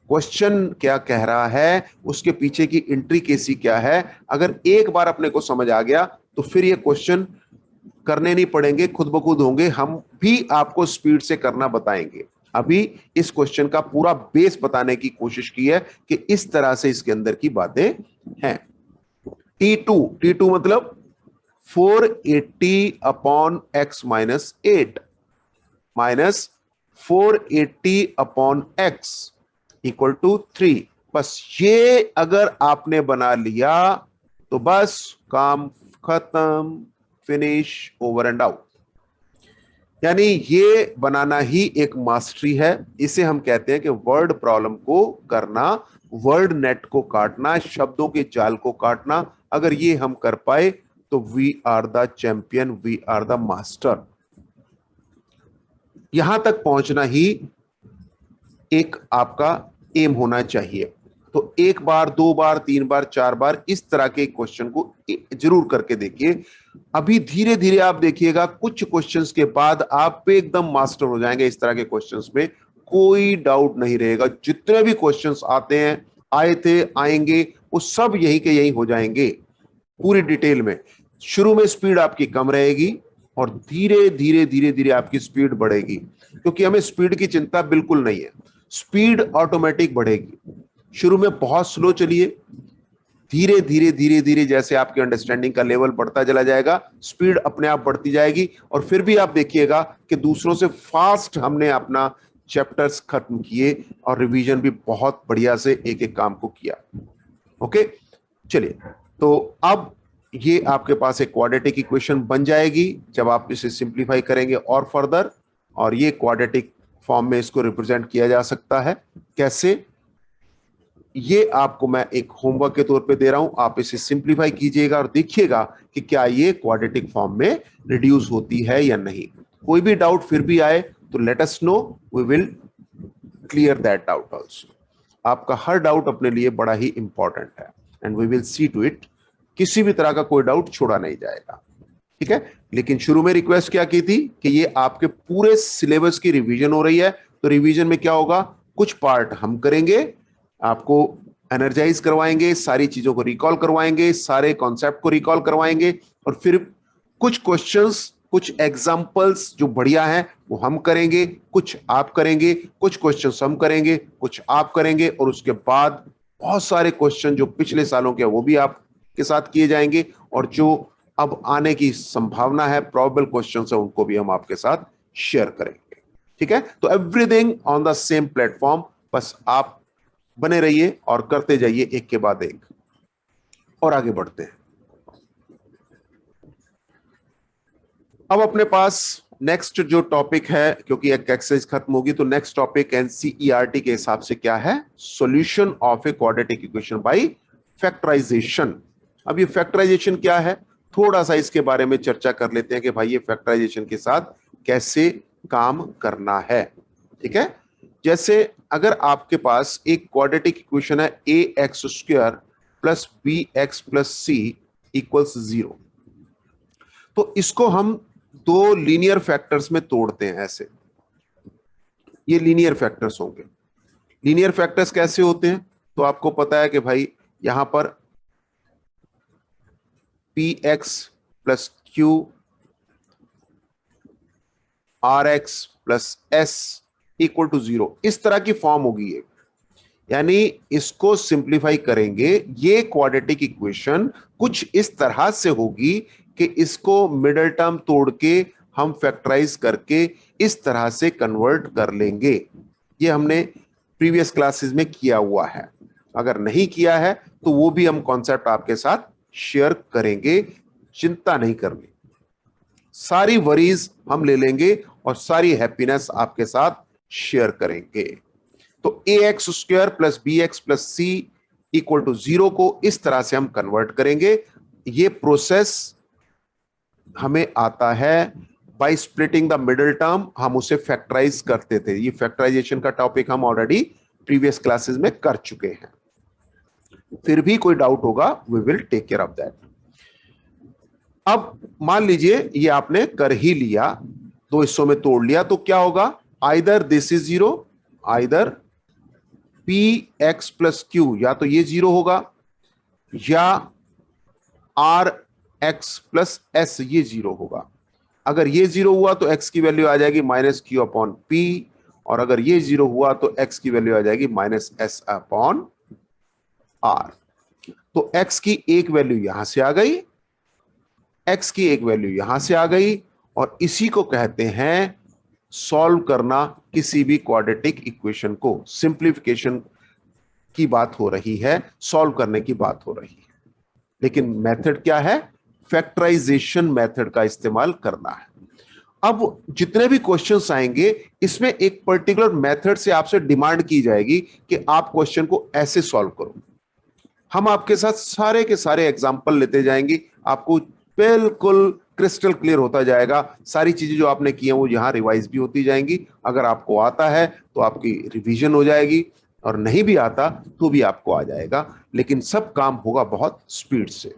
क्वेश्चन क्या कह रहा है, उसके पीछे की इंट्रिकेसी क्या है, अगर एक बार अपने को समझ आ गया तो फिर ये क्वेश्चन करने नहीं पड़ेंगे, खुद ब खुद होंगे। हम भी आपको स्पीड से करना बताएंगे। अभी इस क्वेश्चन का पूरा बेस बताने की कोशिश की है कि इस तरह से इसके अंदर की बातें हैं। T2 मतलब 480 upon x minus 8 minus 480 upon x equal to 3। बस ये अगर आपने बना लिया तो बस काम खत्म, फिनिश, ओवर एंड आउट। यानी ये बनाना ही एक मास्टरी है। इसे हम कहते हैं कि वर्ड प्रॉब्लम को करना, वर्ड नेट को काटना, शब्दों के जाल को काटना। अगर ये हम कर पाए तो we are the champion, we are the master. यहां तक पहुंचना ही एक आपका एम होना चाहिए। तो एक बार, दो बार, तीन बार, चार बार इस तरह के क्वेश्चन को जरूर करके देखिए। अभी धीरे धीरे आप देखिएगा, कुछ क्वेश्चंस के बाद आप पे एकदम मास्टर हो जाएंगे। इस तरह के क्वेश्चंस में कोई डाउट नहीं रहेगा। जितने भी क्वेश्चंस आते हैं, आए थे, आएंगे, वो सब यही के यही हो जाएंगे पूरी डिटेल में। शुरू में स्पीड आपकी कम रहेगी और धीरे धीरे धीरे धीरे आपकी स्पीड बढ़ेगी, क्योंकि हमें स्पीड की चिंता बिल्कुल नहीं है। स्पीड ऑटोमेटिक बढ़ेगी। शुरू में बहुत स्लो चलिए, धीरे धीरे धीरे धीरे जैसे आपकी अंडरस्टैंडिंग का लेवल बढ़ता चला जाएगा, स्पीड अपने आप बढ़ती जाएगी। और फिर भी आप देखिएगा कि दूसरों से फास्ट हमने अपना चैप्टर्स खत्म किए और रिवीजन भी बहुत बढ़िया से एक एक काम को किया। ओके, चलिए, तो अब ये आपके पास एक क्वाड्रेटिक इक्वेशन बन जाएगी जब आप इसे सिंप्लीफाई करेंगे और फर्दर। और ये क्वाड्रेटिक फॉर्म में इसको रिप्रेजेंट किया जा सकता है। कैसे, ये आपको मैं एक होमवर्क के तौर पे दे रहा हूं। आप इसे सिंप्लीफाई कीजिएगा और देखिएगा कि क्या ये क्वाड्रेटिक फॉर्म में रिड्यूस होती है या नहीं। कोई भी डाउट फिर भी आए तो let us know, we will clear that doubt also. आपका हर डाउट अपने लिए बड़ा ही इंपॉर्टेंट है and we will see to it, किसी भी तरह का कोई डाउट छोड़ा नहीं जाएगा। ठीक है, लेकिन शुरू में रिक्वेस्ट क्या की थी कि ये आपके पूरे सिलेबस की रिवीजन हो रही है। तो रिवीजन में क्या होगा, कुछ पार्ट हम करेंगे, आपको एनर्जाइज करवाएंगे, सारी चीजों को रिकॉल करवाएंगे, सारे कॉन्सेप्ट को रिकॉल करवाएंगे, और फिर कुछ क्वेश्चंस, कुछ एग्जांपल्स जो बढ़िया हैं वो हम करेंगे, कुछ आप करेंगे, कुछ क्वेश्चंस हम करेंगे, कुछ आप करेंगे, और उसके बाद बहुत सारे क्वेश्चन जो पिछले सालों के वो भी आपके साथ किए जाएंगे, और जो अब आने की संभावना है, प्रोबेबल क्वेश्चंस है, उनको भी हम आपके साथ शेयर करेंगे। ठीक है, तो everything on the same platform. बस आप बने रहिए और करते जाइए एक के बाद एक, और आगे बढ़ते हैं। अब अपने पास नेक्स्ट जो टॉपिक है, क्योंकि एक एक्सरसाइज खत्म होगी, तो नेक्स्ट टॉपिक एनसीईआरटी के हिसाब से क्या है, solution of a quadratic equation by factorisation. अब ये फैक्टराइजेशन क्या है, थोड़ा सा इसके बारे में चर्चा कर लेते हैं कि भाई ये फैक्टराइजेशन के साथ कैसे काम करना है। ठीक है, जैसे अगर आपके पास एक क्वाड्रेटिक इक्वेशन है a x square plus b x plus c equals 0, तो इसको हम दो लीनियर फैक्टर्स में तोड़ते हैं। ऐसे ये लीनियर फैक्टर्स होंगे। लीनियर फैक्टर्स कैसे होते हैं, तो आपको पता है कि भाई यहां पर p x plus q r x plus s equal to 0, इस तरह की फॉर्म होगी ये। यानी इसको सिंप्लीफाई करेंगे, ये क्वाड्रेटिक इक्वेशन कुछ इस तरह से होगी कि इसको मिडिल टर्म तोड़ के हम फैक्टराइज करके इस तरह से कन्वर्ट कर लेंगे। ये हमने प्रीवियस क्लासेस में किया हुआ है। अगर नहीं किया है तो वो भी हम कॉन्सेप्ट आपके साथ शेयर करेंगे, चिंता नहीं करनी। सारी वरीज हम ले लेंगे और सारी हैप्पीनेस आपके साथ शेयर करेंगे। तो a x square plus b x plus c equal to 0 को इस तरह से हम कन्वर्ट करेंगे। ये प्रोसेस हमें आता है by splitting the middle term. हम उसे फैक्टराइज करते थे। ये फैक्टराइजेशन का टॉपिक हम ऑलरेडी प्रीवियस क्लासेस में कर चुके हैं। फिर भी कोई डाउट होगा, we will take care of that. अब मान लीजिए ये आपने कर ही लिया, दो हिस्सों में तोड़ लिया, तो क्या होगा, either this is zero, either P x plus Q, या तो ये जीरो होगा या आर एक्स प्लस एस ये जीरो होगा। अगर ये जीरो हुआ तो एक्स की वैल्यू आ जाएगी माइनस क्यू अपॉन पी, और अगर ये जीरो हुआ तो एक्स की वैल्यू आ जाएगी माइनस एस अपॉन आर। तो एक्स की एक वैल्यू यहां से आ गई, एक्स की एक वैल्यू यहां से आ गई, और इसी को कहते हैं सॉल्व करना किसी भी क्वाड्रेटिक इक्वेशन को। सिंप्लीफिकेशन की बात हो रही है, सॉल्व करने की बात हो रही है, लेकिन मेथड क्या है, फैक्टराइजेशन मेथड का इस्तेमाल करना है। अब जितने भी क्वेश्चंस आएंगे इसमें एक पर्टिकुलर मेथड से आपसे डिमांड की जाएगी कि आप क्वेश्चन को ऐसे सॉल्व करो। हम आपके साथ सारे के सारे एग्जांपल लेते जाएंगे, आपको बिल्कुल क्रिस्टल क्लियर होता जाएगा। सारी चीजें जो आपने की हैं वो यहां रिवाइज भी होती जाएंगी। अगर आपको आता है तो आपकी रिवीजन हो जाएगी, और नहीं भी आता तो भी आपको आ जाएगा, लेकिन सब काम होगा बहुत स्पीड से।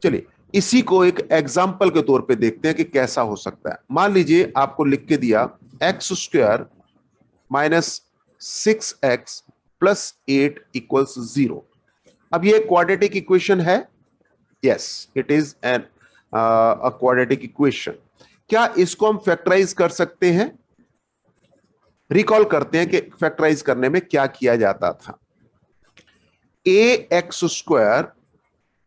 चलिए इसी को एक एग्जाम्पल के तौर पे देखते हैं कि कैसा हो सकता है। मान लीजिए आपको लिख के दिया x square minus 6x plus 8 equals 0। अब ये क्वाड्रेटिक इक्वेशन है, yes it is an quadratic equation. क्या इसको हम फैक्टराइज कर सकते हैं? रिकॉल करते हैं कि फैक्टराइज करने में क्या किया जाता था। A x square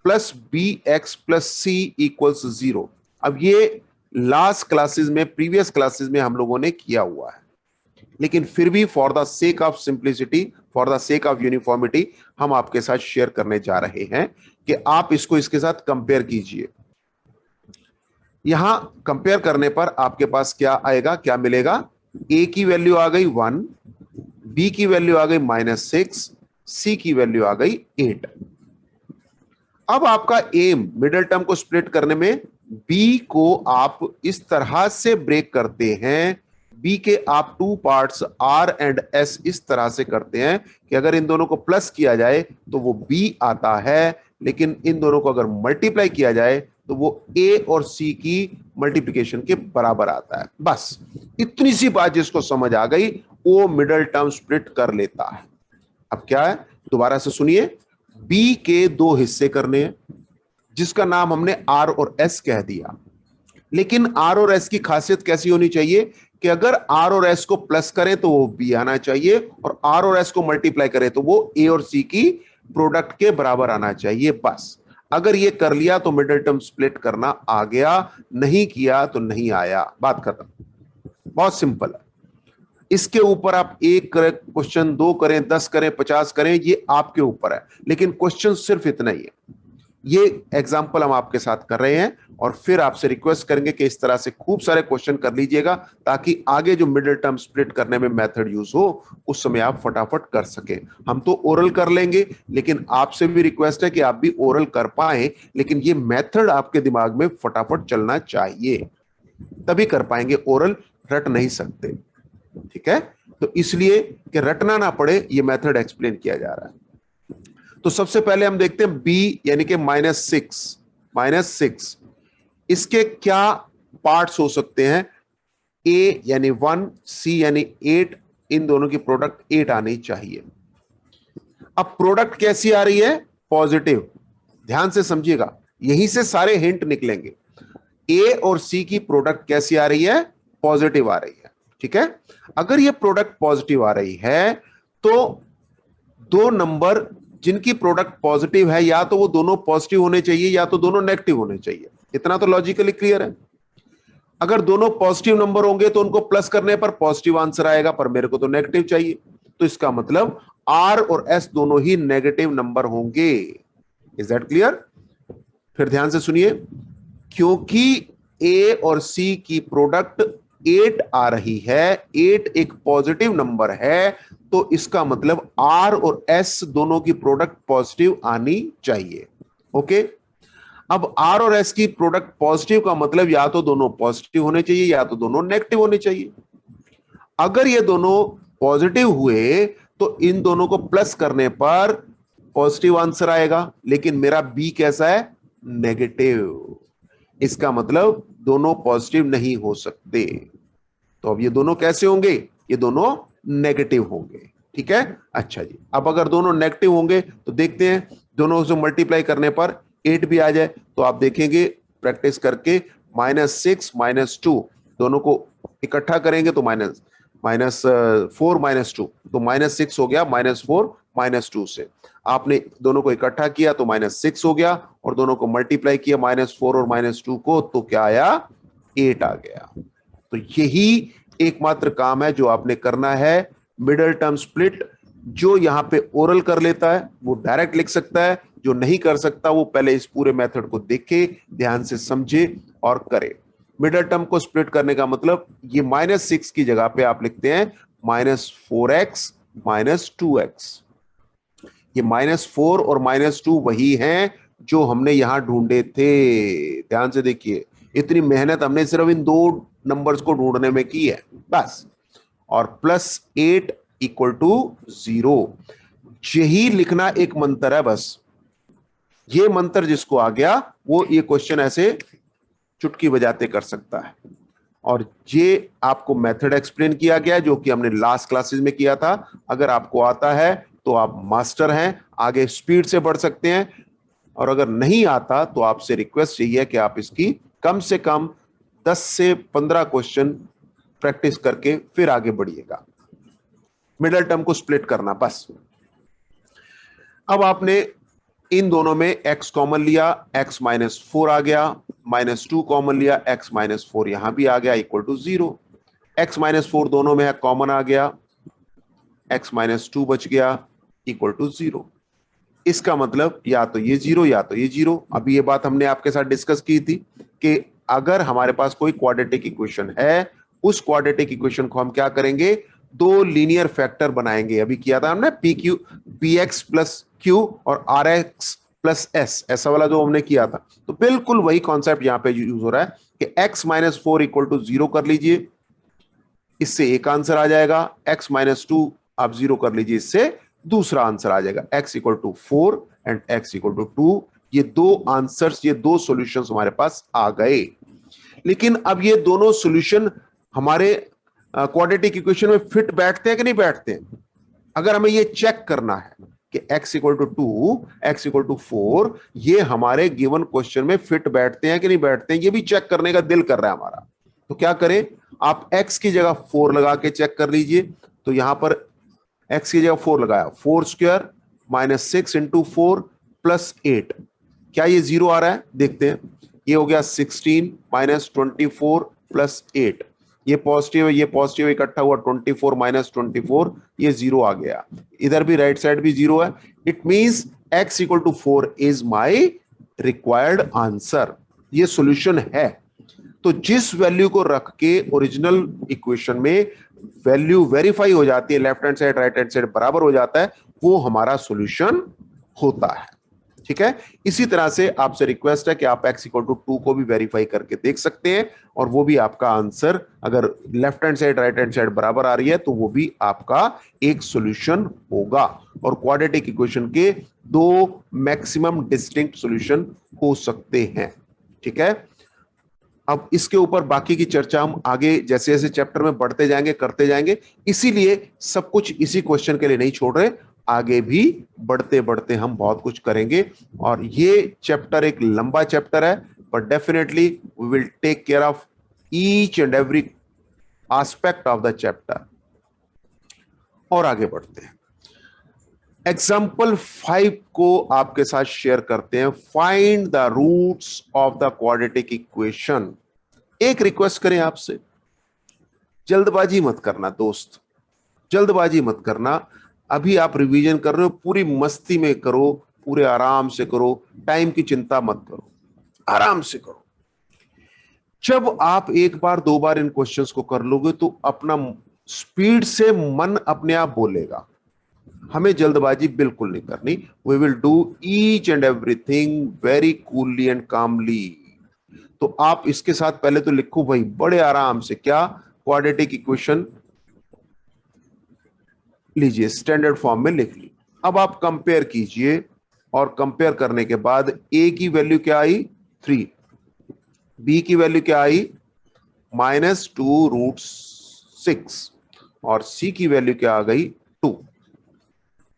plus b x plus c equals 0। अब ये लास्ट क्लासेस में, प्रीवियस क्लासेस में हम लोगों ने किया हुआ है, लेकिन फिर भी for the sake of simplicity, for the sake of uniformity, हम आपके साथ शेयर करने जा रहे हैं कि आप इसको इसके साथ कंपेयर कीजिए। यहां कंपेयर करने पर आपके पास क्या आएगा, क्या मिलेगा, ए की वैल्यू आ गई 1, बी की वैल्यू आ गई -6, सी की वैल्यू आ गई 8। अब आपका एम मिडिल टर्म को स्प्लिट करने में बी को आप इस तरह से ब्रेक करते हैं, बी के आप two parts r and s इस तरह से करते हैं कि अगर इन दोनों को प्लस किया जाए तो वो बी आता है, लेकिन इन दोनों को अगर मल्टीप्लाई किया जाए तो वो ए और सी की मल्टीप्लिकेशन के बराबर आता है। बस इतनी सी बात जिसको समझ आ गई वो मिडिल टर्म स्प्लिट कर लेता है। अब क्या है, दोबारा से सुनिए, बी के दो हिस्से करने हैं जिसका नाम हमने आर और एस कह दिया, लेकिन आर और एस की खासियत कैसी होनी चाहिए कि अगर आर और एस को प्लस करें तो वो बी आना चाहिए, और आर और एस को मल्टीप्लाई करें तो वो ए और सी की प्रोडक्ट के बराबर आना चाहिए। बस अगर ये कर लिया तो मिडिल टर्म स्प्लिट करना आ गया, नहीं किया तो नहीं आया, बात खत्म। बहुत सिंपल है। इसके ऊपर आप एक करें क्वेश्चन, दो करें, 10 करें, 50 करें, ये आपके ऊपर है, लेकिन क्वेश्चन सिर्फ इतना ही है। ये एग्जाम्पल हम आपके साथ कर रहे हैं, और फिर आपसे रिक्वेस्ट करेंगे कि इस तरह से खूब सारे क्वेश्चन कर लीजिएगा ताकि आगे जो मिडिल टर्म स्प्लिट करने में मेथड यूज हो उस समय आप फटाफट कर सके। हम तो ओरल कर लेंगे, लेकिन आपसे भी रिक्वेस्ट है कि आप भी ओरल कर पाए, लेकिन ये मेथड आपके दिमाग में फटाफट चलना चाहिए, तभी कर पाएंगे। ओरल रट नहीं सकते, ठीक है? तो इसलिए कि रटना ना पड़े ये मेथड एक्सप्लेन किया जा रहा है। तो सबसे पहले हम देखते हैं बी यानी कि -6, इसके क्या पार्ट्स हो सकते हैं। ए यानी 1, सी यानी 8, इन दोनों की प्रोडक्ट 8 आनी चाहिए। अब प्रोडक्ट कैसी आ रही है, पॉजिटिव। ध्यान से समझिएगा, यहीं से सारे हिंट निकलेंगे। ए और सी की प्रोडक्ट कैसी आ रही है, पॉजिटिव आ रही है, ठीक है? अगर ये प्रोडक्ट पॉजिटिव आ रही है तो दो नंबर जिनकी प्रोडक्ट पॉजिटिव है, या तो वो दोनों पॉजिटिव होने चाहिए या तो दोनों नेगेटिव होने चाहिए। इतना तो लॉजिकली क्लियर है। अगर दोनों पॉजिटिव नंबर होंगे तो उनको प्लस करने पर पॉजिटिव आंसर आएगा, पर मेरे को तो नेगेटिव चाहिए, तो इसका मतलब आर और एस दोनों ही नेगेटिव नंबर होंगे। Is that clear? फिर ध्यान से सुनिए, क्योंकि ए और सी की प्रोडक्ट 8 आ रही है, 8 एक पॉजिटिव नंबर है, तो इसका मतलब आर और एस दोनों की प्रोडक्ट पॉजिटिव आनी चाहिए। ओके, अब आर और एस की प्रोडक्ट पॉजिटिव का मतलब या तो दोनों पॉजिटिव होने चाहिए या तो दोनों नेगेटिव होने चाहिए। अगर ये दोनों पॉजिटिव हुए तो इन दोनों को प्लस करने पर पॉजिटिव आंसर आएगा, लेकिन मेरा बी कैसा है, नेगेटिव। इसका मतलब दोनों पॉजिटिव नहीं हो सकते। तो अब ये दोनों कैसे होंगे? ये दोनों नेगेटिव होंगे। ठीक है, अच्छा जी। अब अगर दोनों नेगेटिव होंगे तो देखते हैं, दोनों से मल्टीप्लाई करने पर 8 भी आ जाए तो आप देखेंगे प्रैक्टिस करके, -6 -2 दोनों को इकट्ठा करेंगे तो -4 -2 तो -6 हो गया, -4 -2 से आपने दोनों को इकट्ठा किया तो -6 हो गया, और दोनों को मल्टीप्लाई किया -4 और -2 को, तो क्या आया? 8 आ गया। तो यही एकमात्र काम है जो आपने करना है। मिडल टर्म स्प्लिट जो यहां पे ओरल कर लेता है वो डायरेक्ट लिख सकता है, जो नहीं कर सकता वो पहले इस पूरे मेथड को देखे, ध्यान से समझे और करे। मिडल टर्म को स्प्लिट करने का मतलब, ये -6 की जगह पे आप लिखते हैं -4x -2x। ये -4 और -2 वही हैं जो हमने यहां ढूंढे थे। ध्यान से देखिए, इतनी मेहनत हमने सिर्फ इन दो नंबर्स को ढूंढने में की है बस। और +8 = 0, यही लिखना एक मंत्र है बस। ये मंत्र जिसको आ गया वो ये क्वेश्चन ऐसे चुटकी बजाते कर सकता है। और ये आपको मेथड एक्सप्लेन किया गया जो कि हमने लास्ट क्लासेस में किया था। अगर आपको आता है तो आप मास्टर हैं, आगे स्पीड से बढ़ सकते हैं, और अगर नहीं आता तो आपसे रिक्वेस्ट यही है कि आप इसकी कम से कम 10 से 15 क्वेश्चन प्रैक्टिस करके फिर आगे बढ़िएगा। मिडल टर्म को स्प्लिट करना बस। अब आपने इन दोनों में x कॉमन लिया, x -4 आ गया, -2 कॉमन लिया, x -4 यहां भी आ गया, = 0। x -4 दोनों में है, कॉमन आ गया, x -2 बच गया, = 0। इसका मतलब या तो ये 0 या तो ये 0। अभी ये बात हमने आपके साथ डिस्कस की थी कि अगर हमारे पास कोई क्वाड्रेटिक इक्वेशन है, उस क्वाड्रेटिक इक्वेशन को हम क्या करेंगे? दो लीनियर फैक्टर बनाएंगे। अभी किया था हमने px + q और rx + s, ऐसा वाला जो हमने किया था। तो बिल्कुल वही कॉन्सेप्ट यहां पे यूज हो रहा है कि x -4 = 0 कर लीजिए, इससे एक आंसर आ जाएगा। x -2 आप 0 कर लीजिए, इससे दूसरा आंसर आ जाएगा। x = 4 and x = 2। ये दो आंसर्स, ये दो सॉल्यूशंस हमारे पास आ गए। लेकिन अब ये दोनों सॉल्यूशन हमारे क्वाड्रेटिक इक्वेशन में फिट बैठते हैं कि नहीं बैठते हैं? अगर हमें ये चेक करना है कि x = 2, x = 4 ये हमारे गिवन क्वेश्चन में फिट बैठते हैं कि नहीं बैठते हैं, ये भी चेक करने का दिल कर रहा है हमारा। तो क्या करें? आप x की जगह 4 लगा के चेक कर लीजिए। तो यहां पर x की जगह 4 लगाया, 4² -6 × 4 + 8, क्या ये 0 आ रहा है? देखते हैं। ये हो गया 16 -24 + 8, ये पॉजिटिव है, ये पॉजिटिव इकट्ठा हुआ 24 -24, ये 0 आ गया। इधर भी राइट साइड भी 0 है। It means x = 4 is my required answer. ये सॉल्यूशन है। तो जिस वैल्यू को रख के ओरिजिनल इक्वेशन में वैल्यू वेरीफाई हो जाती है, left hand side right hand side बराबर हो जाता है, वो हमारा सॉल्यूशन होता है। ठीक है, इसी तरह से आपसे रिक्वेस्ट है कि आप x = 2 को भी वेरीफाई करके देख सकते हैं, और वो भी आपका आंसर, अगर left hand side right hand side बराबर आ रही है तो वो भी आपका एक सॉल्यूशन होगा। और क्वाड्रेटिक इक्वेशन के दो मैक्सिमम डिस्टिंक्ट सॉल्यूशन हो सकते हैं। ठीक है, अब इसके ऊपर बाकी की चर्चा हम आगे जैसे जैसे चैप्टर में बढ़ते जाएंगे करते जाएंगे, इसीलिए सब कुछ इसी क्वेश्चन के लिए नहीं छोड़ रहे, आगे भी बढ़ते बढ़ते हम बहुत कुछ करेंगे। और ये चैप्टर एक लंबा चैप्टर है, but definitely we will take care of each and every aspect of the chapter. और आगे बढ़ते हैं, एग्जाम्पल 5 को आपके साथ शेयर करते हैं। Find the roots of the quadratic equation. एक रिक्वेस्ट करें आपसे, जल्दबाजी मत करना दोस्त, जल्दबाजी मत करना। अभी आप रिवीजन कर रहे हो, पूरी मस्ती में करो, पूरे आराम से करो, टाइम की चिंता मत करो, आराम से करो। जब आप एक बार दो बार इन क्वेश्चंस को कर लोगे तो अपना स्पीड से मन अपने आप बोलेगा। हमें जल्दबाजी बिल्कुल नहीं करनी। We will do each and everything very coolly and calmly. तो आप इसके साथ पहले तो लिखो भाई बड़े आराम से, क्या? क्वाड्रेटिक इक्वेशन लीजिए, स्टैंडर्ड फॉर्म में लिख ली। अब आप कंपेयर कीजिए और कंपेयर करने के बाद a की वैल्यू क्या आई 3, b की वैल्यू क्या आई -2√6 और c की वैल्यू क्या आ गई 2।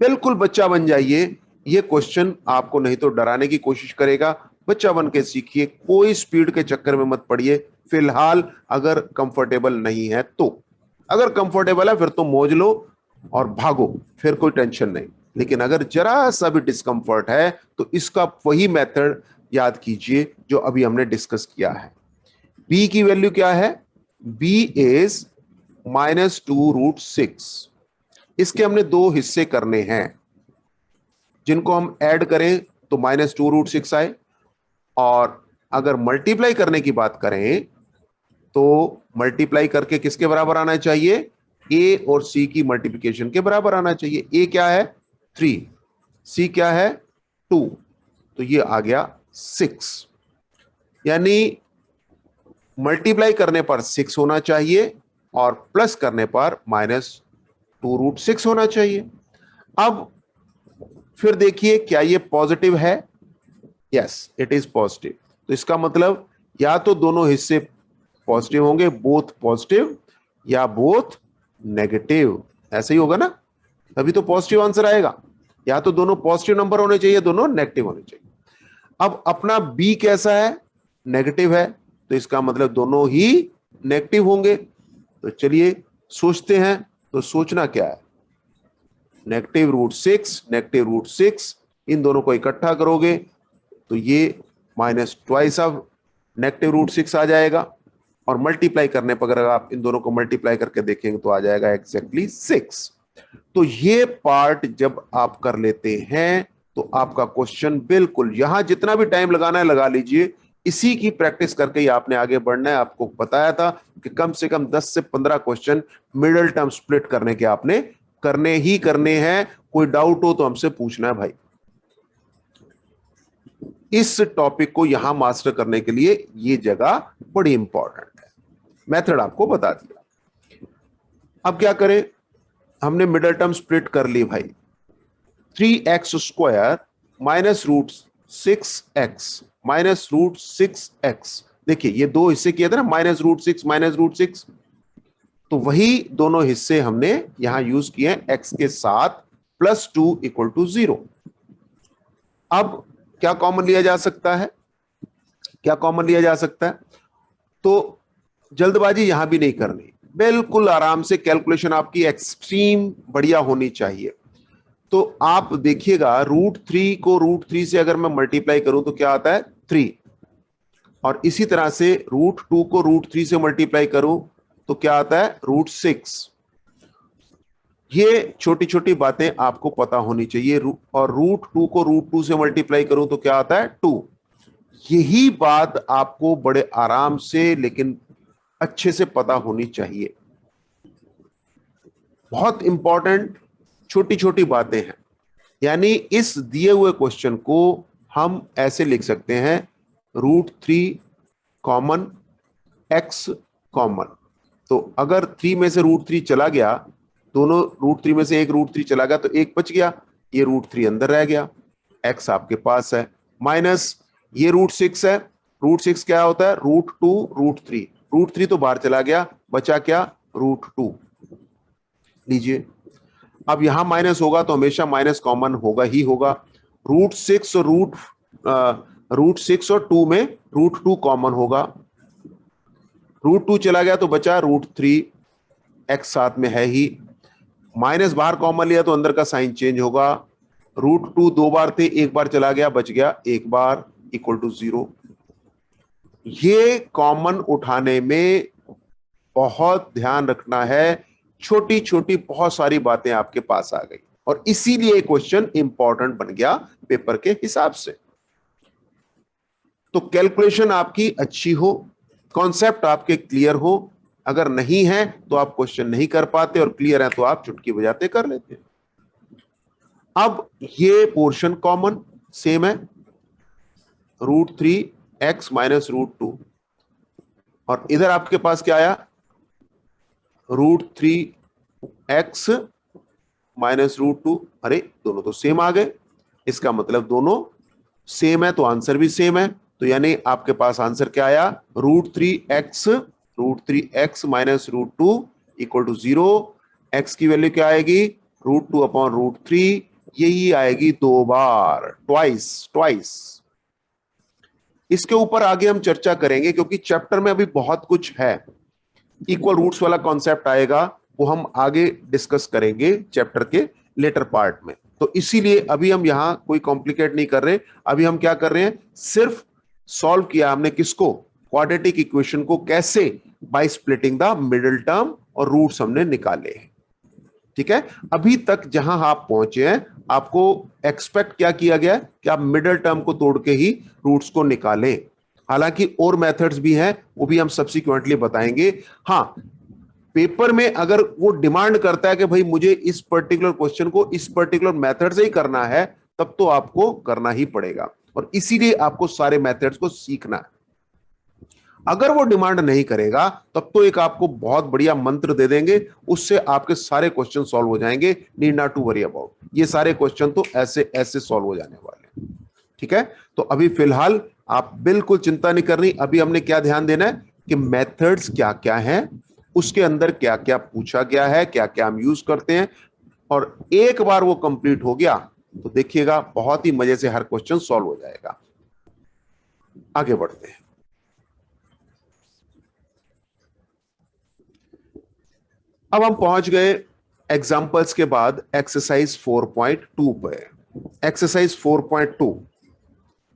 बिल्कुल बच्चा बन जाइए। ये क्वेश्चन आपको नहीं तो डराने की कोशिश करेगा, बच्चा बन के सीखिए, कोई स्पीड के चक्कर में मत पड़िए फिलहाल, अगर कंफर्टेबल नहीं है तो। अगर कंफर्टेबल है फिर तो मौज लो और भागो, फिर कोई टेंशन नहीं। लेकिन अगर जरा सा भी डिस्कंफर्ट है तो इसका वही मेथड याद कीजिए जो अभी हमने डिस्कस किया है। b की वैल्यू क्या है, b इज -2√6। इसके हमने दो हिस्से करने हैं, जिनको हम ऐड करें तो -2√6 आए, और अगर मल्टीप्लाई करने की बात करें तो मल्टीप्लाई करके किसके बराबर आना चाहिए, a और c की मल्टीप्लिकेशन के बराबर आना चाहिए। a क्या है 3, c क्या है 2, तो ये आ गया 6। यानी मल्टीप्लाई करने पर 6 होना चाहिए और प्लस करने पर -2√6 होना चाहिए। अब फिर देखिए क्या ये पॉजिटिव है, यस इट इज पॉजिटिव। तो इसका मतलब या तो दोनों हिस्से पॉजिटिव होंगे, बोथ पॉजिटिव या बोथ नेगेटिव, ऐसे ही होगा ना, तभी तो पॉजिटिव आंसर आएगा। या तो दोनों पॉजिटिव नंबर होने चाहिए, दोनों नेगेटिव होने चाहिए। अब अपना बी कैसा है, नेगेटिव है, तो इसका मतलब दोनों ही नेगेटिव होंगे। तो चलिए सोचते हैं, तो सोचना क्या है, -√6 -√6, इन दोनों को इकट्ठा करोगे तो ये -2 ऑफ -√6 आ जाएगा, और मल्टीप्लाई करने पर अगर आप इन दोनों को मल्टीप्लाई करके देखेंगे तो आ जाएगा एग्जैक्टली 6। तो ये पार्ट जब आप कर लेते हैं तो आपका क्वेश्चन बिल्कुल, यहां जितना भी टाइम लगाना है लगा लीजिए, इसी की प्रैक्टिस करके ही आपने आगे बढ़ना है। आपको बताया था कि कम से कम 10 से 15 क्वेश्चन मिडिल टर्म स्प्लिट करने के आपने करने ही करने हैं। कोई डाउट हो तो हमसे पूछना है भाई। इस टॉपिक को यहां मास्टर करने के लिए ये जगह बड़ी इंपॉर्टेंट है। मेथड आपको बता दिया। अब क्या करें, हमने मिडिल टर्म स्प्लिट कर ली भाई। 3x² -√6x -√6x, देखिए ये दो हिस्से किए थे ना, -√6 -√6, तो वही दोनों हिस्से हमने यहां यूज किए x के साथ, +2 = 0। अब क्या कॉमन लिया जा सकता है, क्या कॉमन लिया जा सकता है, तो जल्दबाजी यहां भी नहीं करनी, बिल्कुल आराम से कैलकुलेशन आपकी एक्सट्रीम बढ़िया होनी चाहिए। तो आप देखिएगा √3 को √3 से अगर मैं मल्टीप्लाई करूं तो क्या आता है 3, और इसी तरह से √2 को √3 से मल्टीप्लाई करूं तो क्या आता है √6। ये छोटी छोटी बातें आपको पता होनी चाहिए। और √2 को √2 से मल्टीप्लाई करूं तो क्या आता है 2। यही बात आपको बड़े आराम से लेकिन अच्छे से पता होनी चाहिए। बहुत इंपॉर्टेंट छोटी छोटी बातें हैं। यानी इस दिए हुए क्वेश्चन को हम ऐसे लिख सकते हैं, √3 कॉमन, x कॉमन। तो अगर 3 में से √3 चला गया, दोनों √3 में से एक √3 चला गया तो एक बच गया, ये √3 अंदर रह गया, x आपके पास है, माइनस ये √6 है। √6 क्या होता है, √2 √3, √3 तो बाहर चला गया, बचा क्या √2। लीजिए, अब यहां माइनस होगा तो हमेशा माइनस कॉमन होगा ही होगा। √6 और √6 और 2 में √2 कॉमन होगा, √2 चला गया तो बचा √3, x साथ में है ही, माइनस बाहर कॉमन लिया तो अंदर का साइन चेंज होगा। √2 दो बार थे, एक बार चला गया, बच गया एक बार, = 0। ये कॉमन उठाने में बहुत ध्यान रखना है, छोटी छोटी बहुत सारी बातें आपके पास आ गई, और इसीलिए क्वेश्चन इंपॉर्टेंट बन गया पेपर के हिसाब से। तो कैलकुलेशन आपकी अच्छी हो, कॉन्सेप्ट आपके क्लियर हो, अगर नहीं है तो आप क्वेश्चन नहीं कर पाते, और क्लियर है तो आप चुटकी बजाते कर लेते। अब ये पोर्शन कॉमन सेम है, √3x -√2, और इधर आपके पास क्या आया, √3x -√2, अरे दोनों तो सेम आ गए। इसका मतलब दोनों सेम है, तो आंसर भी सेम है। तो यानी आपके पास आंसर क्या आया, √3x minus √2 equal to 0। X की वैल्यू क्या आएगी, √2 अपॉन √3, यही आएगी 2 बार, ट्वाइस ट्वाइस। इसके ऊपर आगे हम चर्चा करेंगे क्योंकि चैप्टर में अभी बहुत कुछ है। इक्वल रूट्स वाला कॉन्सेप्ट आएगा, वो हम आगे डिस्कस करेंगे चैप्टर के लेटर पार्ट में। तो इसीलिए अभी हम यहां कोई कॉम्प्लिकेट नहीं कर रहे। अभी हम क्या कर रहे हैं, सिर्फ सॉल्व किया हमने किसको, क्वाड्रेटिक इक्वेशन को, कैसे, by splitting the middle term, और रूट्स हमने निकाले। ठीक है, अभी तक जहां आप पहुंचे हैं, आपको एक्सपेक्ट क्या किया गया कि आप मिडिल टर्म को तोड़ के ही रूट्स को निकालें। हालांकि और मेथड्स भी हैं, वो भी हम सब्सिक्वेंटली बताएंगे। हाँ, पेपर में अगर वो डिमांड करता है कि भाई मुझे इस पर्टिकुलर क्वेश्चन को इस पर्टिकुलर मेथड से ही करना है, तब तो आपको करना ही पड़ेगा, और इसीलिए आपको सारे मेथड्स को सीखना है। अगर वो डिमांड नहीं करेगा, तब तो एक आपको बहुत बढ़िया मंत्र दे देंगे, उससे आपके सारे क्वेश्चन सॉल्व हो जाएंगे। Need not to worry about, ये सारे क्वेश्चन तो ऐसे ऐसे सॉल्व हो जाने वाले हैं। ठीक है, तो अभी फिलहाल आप बिल्कुल चिंता नहीं करनी। अभी हमने क्या ध्यान देना है कि मेथड्स क्या क्या हैं, उसके अंदर क्या क्या पूछा गया है, क्या क्या हम यूज करते हैं, और एक बार वो कंप्लीट हो गया तो देखिएगा बहुत ही मजे से हर क्वेश्चन सॉल्व हो जाएगा। आगे बढ़ते हैं। अब हम पहुंच गए एग्जाम्पल्स के बाद एक्सरसाइज 4.2 पे। एक्सरसाइज 4.2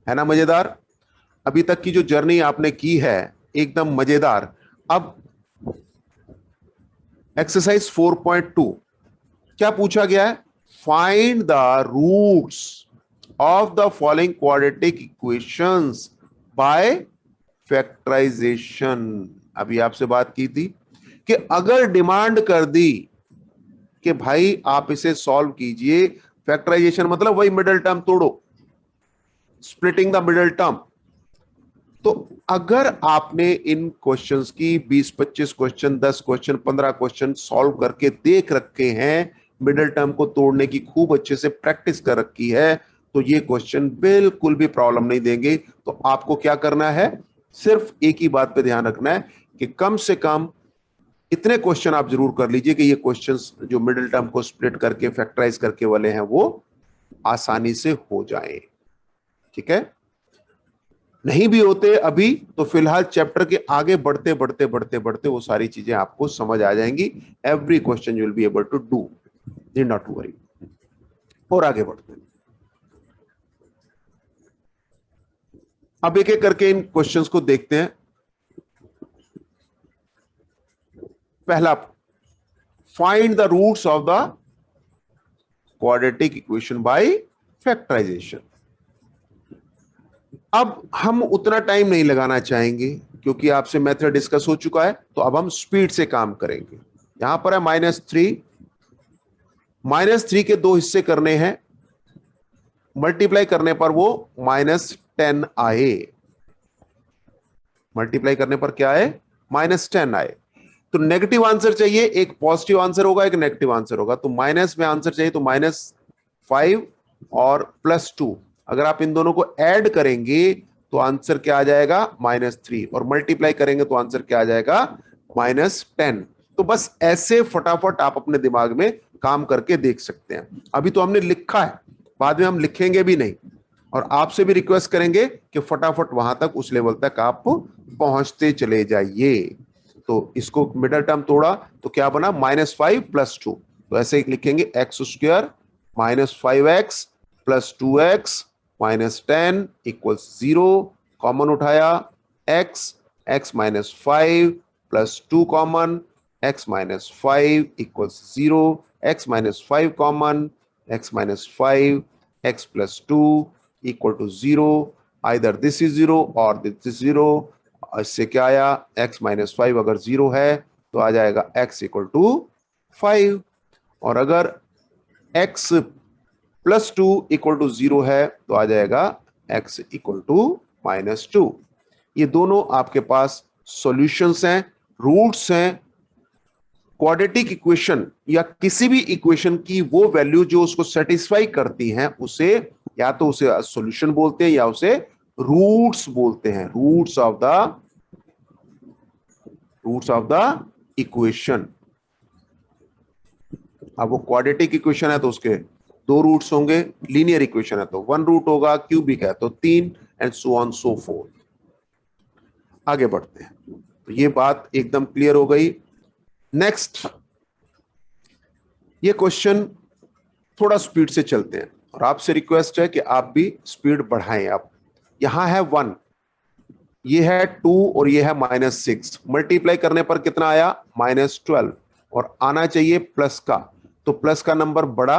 है ना मजेदार, अभी तक की जो जर्नी आपने की है एकदम मजेदार। अब एक्सरसाइज 4.2 क्या पूछा गया है, find the roots of the following quadratic equations by factorisation. अभी आपसे बात की थी कि अगर डिमांड कर दी कि भाई आप इसे सॉल्व कीजिए, फैक्टराइजेशन मतलब वही मिडिल टर्म तोड़ो, स्प्लिटिंग द मिडिल टर्म। तो अगर आपने इन क्वेश्चंस की 20-25 क्वेश्चन, 10 क्वेश्चन, 15 क्वेश्चन सॉल्व करके देख रखे हैं, मिडिल टर्म को तोड़ने की खूब अच्छे से प्रैक्टिस कर रखी है, तो ये क्वेश्चन बिल्कुल भी प्रॉब्लम नहीं देंगे। तो आपको क्या करना है, सिर्फ एक ही बात पे ध्यान रखना है कि कम से कम इतने क्वेश्चन आप जरूर कर लीजिए कि ये क्वेश्चंस जो मिडिल टर्म को स्प्लिट करके फैक्टराइज करके वाले हैं वो आसानी से हो जाए। ठीक है, नहीं भी होते अभी तो फिलहाल चैप्टर के आगे बढ़ते बढ़ते बढ़ते बढ़ते वो सारी चीजें आपको समझ आ जाएंगी। Every question you will be able to do, need not to worry. और आगे बढ़ते हैं, अब एक एक करके इन क्वेश्चंस को देखते हैं। पहला, find the roots of the quadratic equation by factorisation. अब हम उतना टाइम नहीं लगाना चाहेंगे क्योंकि आपसे मेथड डिस्कस हो चुका है, तो अब हम स्पीड से काम करेंगे। यहां पर है -3 के दो हिस्से करने हैं, मल्टीप्लाई करने पर वो -10 आए। मल्टीप्लाई करने पर क्या है, -10 आए। तो नेगेटिव आंसर चाहिए, एक पॉजिटिव आंसर होगा, एक नेगेटिव आंसर होगा। तो माइनस में आंसर चाहिए, तो -5 और +2। अगर आप इन दोनों को ऐड करेंगे तो आंसर क्या आ जाएगा, -3, और मल्टीप्लाई करेंगे तो आंसर क्या आ जाएगा, -10। तो बस ऐसे फटाफट आप अपने दिमाग में काम करके देख सकते हैं। अभी तो हमने लिखा है, बाद में हम लिखेंगे भी नहीं, और आपसे भी रिक्वेस्ट करेंगे कि फटाफट वहां तक, उस लेवल तक आप पहुंचते चले जाइए। तो इसको मिडिल टर्म तोड़ा तो क्या बना, -5 + 2। तो ऐसे लिखेंगे x² -5x + 2x -10 = 0। कॉमन उठाया x, x -5 + 2 common, x -5 = 0, x -5 common, x -5 x + 2 = 0। Either this is 0 और दिस इज 0। इससे क्या आया, x -5 अगर 0 है तो आ जाएगा x = 5, और अगर x + 2 = 0 है तो आ जाएगा x = -2। ये दोनों आपके पास सॉल्यूशंस हैं, रूट्स हैं। क्वाड्रेटिक इक्वेशन या किसी भी इक्वेशन की वो वैल्यू जो उसको सेटिस्फाई करती हैं, उसे या तो उसे सॉल्यूशन बोलते हैं या उसे रूट्स बोलते हैं, रूट्स ऑफ द इक्वेशन। अब वो क्वाड्रेटिक इक्वेशन है तो उसके दो रूट्स होंगे, लीनियर इक्वेशन है तो वन रूट होगा, क्यूबिक है तो तीन, and so on so fourth. आगे बढ़ते हैं, तो ये बात एकदम क्लियर हो गई। नेक्स्ट, ये क्वेश्चन थोड़ा स्पीड से चलते हैं और आपसे रिक्वेस्ट है कि आप भी स्पीड बढ़ाएं। आप यहां है 1, ये है 2 और ये है -6, मल्टीप्लाई करने पर कितना आया -12, और आना चाहिए प्लस का, तो प्लस का नंबर बड़ा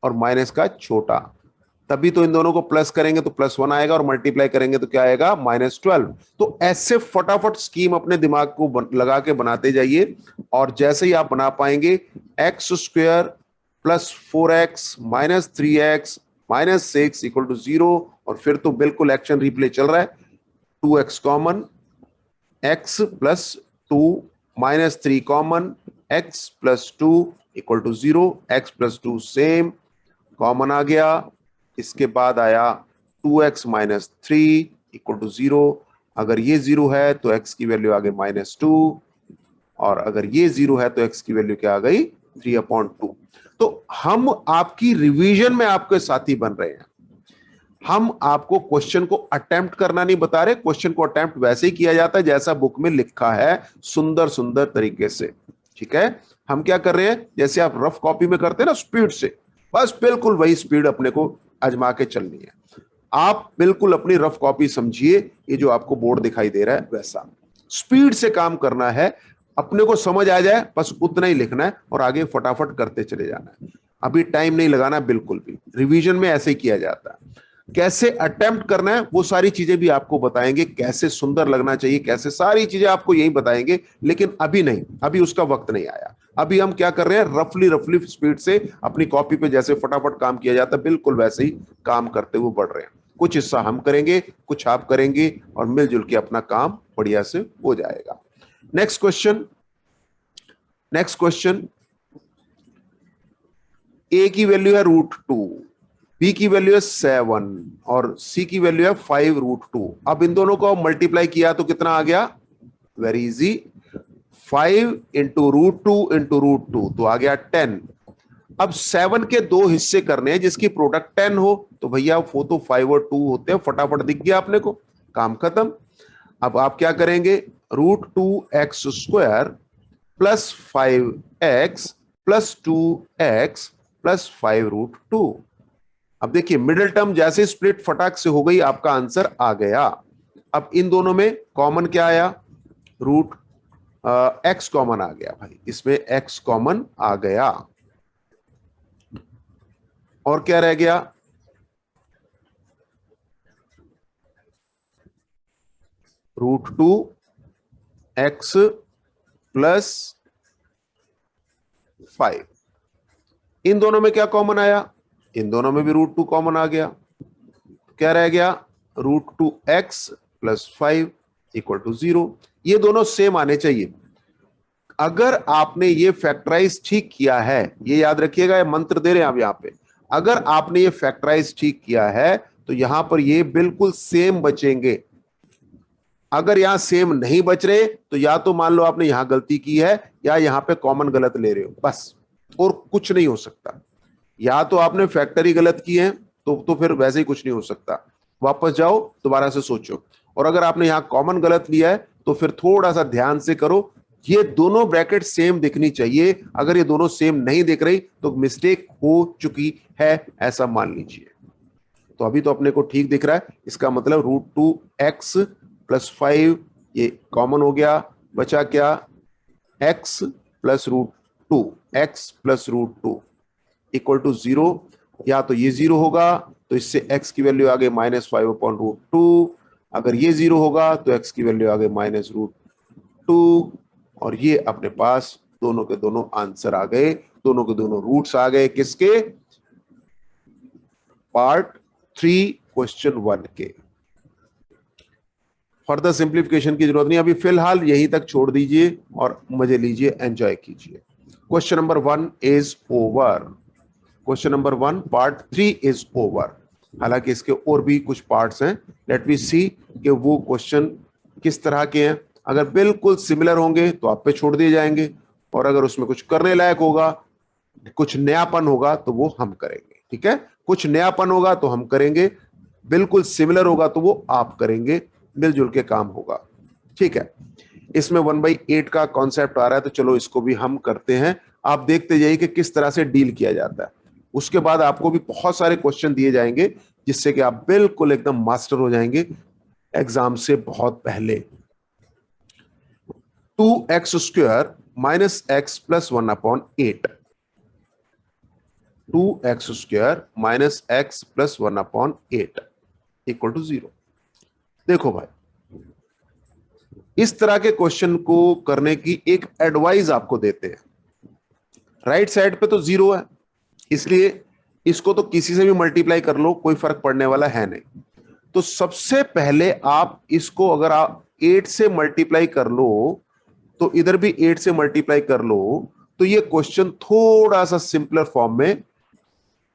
और माइनस का छोटा, तभी तो इन दोनों को प्लस करेंगे तो +1 आएगा और मल्टीप्लाई करेंगे तो क्या आएगा -12। तो ऐसे फटाफट स्कीम अपने दिमाग को लगा के बनाते जाइए, और जैसे ही आप बना पाएंगे x² + 4x - 3x - 6 = 0, और फिर तो बिल्कुल एक्शन रिप्ले चल रहा है। 2x कॉमन, x + 2 - 3 कॉमन, x + 2 = 0, x + 2 सेम कॉमन आ गया। इसके बाद आया 2x - 3 = 0, अगर ये 0 है तो x की वैल्यू आ गई -2, और अगर ये 0 है तो x की वैल्यू क्या आ गई 3/2। तो हम आपकी रिवीजन में आपके साथी बन रहे हैं, हम आपको क्वेश्चन को अटेम्प्ट करना नहीं बता रहे, क्वेश्चन को अटेम्प्ट वैसे ही किया जाता है जैसा बुक में लिखा है, सुंदर सुंदर तरीके से। ठीक है, हम क्या कर रहे हैं, जैसे आप रफ कॉपी में करते हैं ना स्पीड से, बस बिल्कुल वही स्पीड अपने को आजमा के चलनी है। आप बिल्कुल अपनी रफ कॉपी समझिए, ये जो आपको बोर्ड दिखाई दे रहा है वैसा स्पीड से काम करना है, अपने को समझ आ जाए बस उतना ही लिखना है और आगे फटाफट करते चले जाना है। अभी टाइम नहीं लगाना बिल्कुल भी, रिवीजन में ऐसे ही किया जाता है। कैसे अटेम्प्ट करना है वो सारी चीजें भी आपको बताएंगे, कैसे सुंदर लगना चाहिए, कैसे सारी चीजें आपको यही बताएंगे, लेकिन अभी नहीं, अभी उसका वक्त नहीं आया। अभी हम क्या कर रहे हैं, रफली स्पीड से अपनी कॉपी पे जैसे फटाफट काम किया जाता है बिल्कुल वैसे ही काम करते हुए बढ़ रहे हैं। कुछ हिस्सा हम करेंगे, कुछ आप करेंगे, और मिलजुल के अपना काम बढ़िया से हो जाएगा। नेक्स्ट क्वेश्चन, a की वैल्यू है √2, b की वैल्यू है 7 और c की वैल्यू है 5√2। अब इन दोनों को मल्टीप्लाई किया तो कितना आ गया, वेरी इजी, 5 × √2 × √2 तो आ गया 10। अब 7 के दो हिस्से करने हैं जिसकी प्रोडक्ट 10 हो, तो भैया वो तो 5 और 2 होते हैं, फटाफट दिख गया अपने को, काम खत्म। अब आप क्या करेंगे, √2x² + 5x + 2x + 5√2। अब देखिए मिडिल टर्म जैसे स्प्लिट फटाक से हो गई, आपका आंसर आ गया। अब इन दोनों में कॉमन क्या आया, x कॉमन आ गया भाई, इसमें x कॉमन आ गया, और क्या रह गया, √2x + 5। इन दोनों में क्या कॉमन आया, इन दोनों में भी √2 कॉमन आ गया, क्या रह गया, √2x + 5 = 0। ये दोनों सेम आने चाहिए। अगर आपने ये फैक्टराइज ठीक किया है, ये याद रखिएगा, ये मंत्र दे रहे हैं आप यहां पे, अगर आपने ये फैक्टराइज ठीक किया है तो यहां पर ये बिल्कुल सेम बचेंगे। अगर यहां सेम नहीं बच रहे तो या तो मान लो आपने यहां गलती की है, या यहां पे कॉमन गलत ले रहे हो, बस, और कुछ नहीं हो सकता। या तो आपने फैक्टरी गलत की है तो फिर वैसे ही कुछ नहीं हो सकता, वापस जाओ दोबारा से सोचो। और अगर आपने यहां कॉमन गलत लिया है तो फिर थोड़ा सा ध्यान से करो, ये दोनों ब्रैकेट सेम दिखनी चाहिए। अगर ये दोनों सेम नहीं दिख रही तो मिस्टेक हो चुकी है, ऐसा मान लीजिए। तो अभी तो अपने को ठीक दिख रहा है, इसका मतलब √2x + 5 ये कॉमन हो गया, बचा क्या, x + √2, x + √2 = 0। या तो ये 0 होगा तो इससे x की वैल्यू आ गई -5/√2, अगर ये 0 होगा तो x की वैल्यू आ गई -√2, और ये अपने पास दोनों के दोनों आंसर आ गए, दोनों के दोनों रूट्स आ गए, किसके, पार्ट 3 क्वेश्चन 1 के। फर्दर सिंप्लीफिकेशन की जरूरत नहीं, अभी फिलहाल यहीं तक छोड़ दीजिए और मजे लीजिए, एंजॉय कीजिए। Question number 1 is over. Question number 1 part 3 is over. हालांकि इसके और भी कुछ पार्ट्स हैं, लेट वी सी कि वो क्वेश्चन किस तरह के हैं। अगर बिल्कुल सिमिलर होंगे तो आप पे छोड़ दिए जाएंगे, और अगर उसमें कुछ करने लायक होगा, कुछ नयापन होगा, तो वो हम करेंगे। ठीक है, कुछ नयापन होगा तो हम करेंगे, बिल्कुल सिमिलर होगा तो वो आप करेंगे, मिलजुल के काम होगा। ठीक है, इसमें 1/8 का कॉन्सेप्ट आ रहा है, तो चलो इसको भी हम करते हैं। आप देखते जाइए कि किस तरह से डील किया जाता है। उसके बाद आपको भी बहुत सारे क्वेश्चन दिए जाएंगे, जिससे कि आप बिल्कुल एकदम मास्टर हो जाएंगे एग्जाम से बहुत पहले। 2x² minus x plus 1/8, 2x² minus x plus 1/8 equal to 0। देखो भाई, इस तरह के क्वेश्चन को करने की एक एडवाइस आपको देते हैं। राइट साइड पे तो 0 है, इसलिए इसको तो किसी से भी मल्टीप्लाई कर लो, कोई फर्क पड़ने वाला है नहीं। तो सबसे पहले आप इसको अगर आप 8 से मल्टीप्लाई कर लो, तो इधर भी 8 से मल्टीप्लाई कर लो, तो ये क्वेश्चन थोड़ा सा सिंपलर फॉर्म में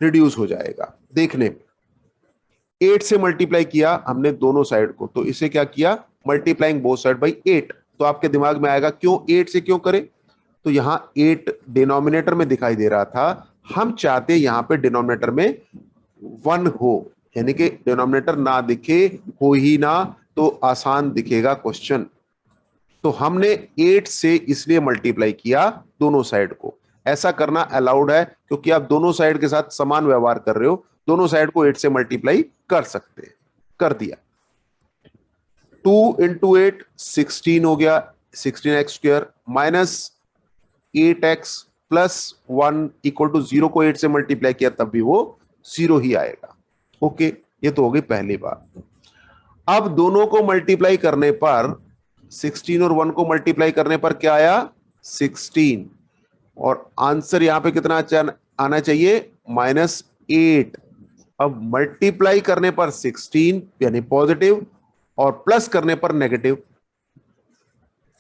रिड्यूस हो जाएगा देखने में। 8 से मल्टीप्लाई किया हमने दोनों साइड को, तो इसे क्या किया, मल्टीप्लाइंग बोथ साइड बाई 8। तो आपके दिमाग में आएगा क्यों 8 से क्यों करें, तो यहां 8 डिनोमिनेटर में दिखाई दे रहा था, हम चाहते यहां पे डिनोमिनेटर में 1 हो, यानी कि डिनोमिनेटर ना दिखे, हो ही ना, तो आसान दिखेगा क्वेश्चन। तो हमने 8 से इसलिए मल्टीप्लाई किया दोनों साइड को। ऐसा करना अलाउड है, क्योंकि आप दोनों साइड के साथ समान व्यवहार कर रहे हो, दोनों साइड को 8 से मल्टीप्लाई कर सकते हैं। कर दिया, 2 इंटू 8 16 हो गया, 16x² minus 8x plus 1 equal to 0 को 8 से मल्टीप्लाई किया तब भी वो 0 ही आएगा। ओके, ये तो हो गई पहली बात। अब दोनों को मल्टीप्लाई करने पर 16 और 1 को मल्टीप्लाई करने पर क्या आया, 16, और आंसर यहां पे कितना आना चाहिए, -8। अब मल्टीप्लाई करने पर 16 यानी पॉजिटिव, और प्लस करने पर नेगेटिव,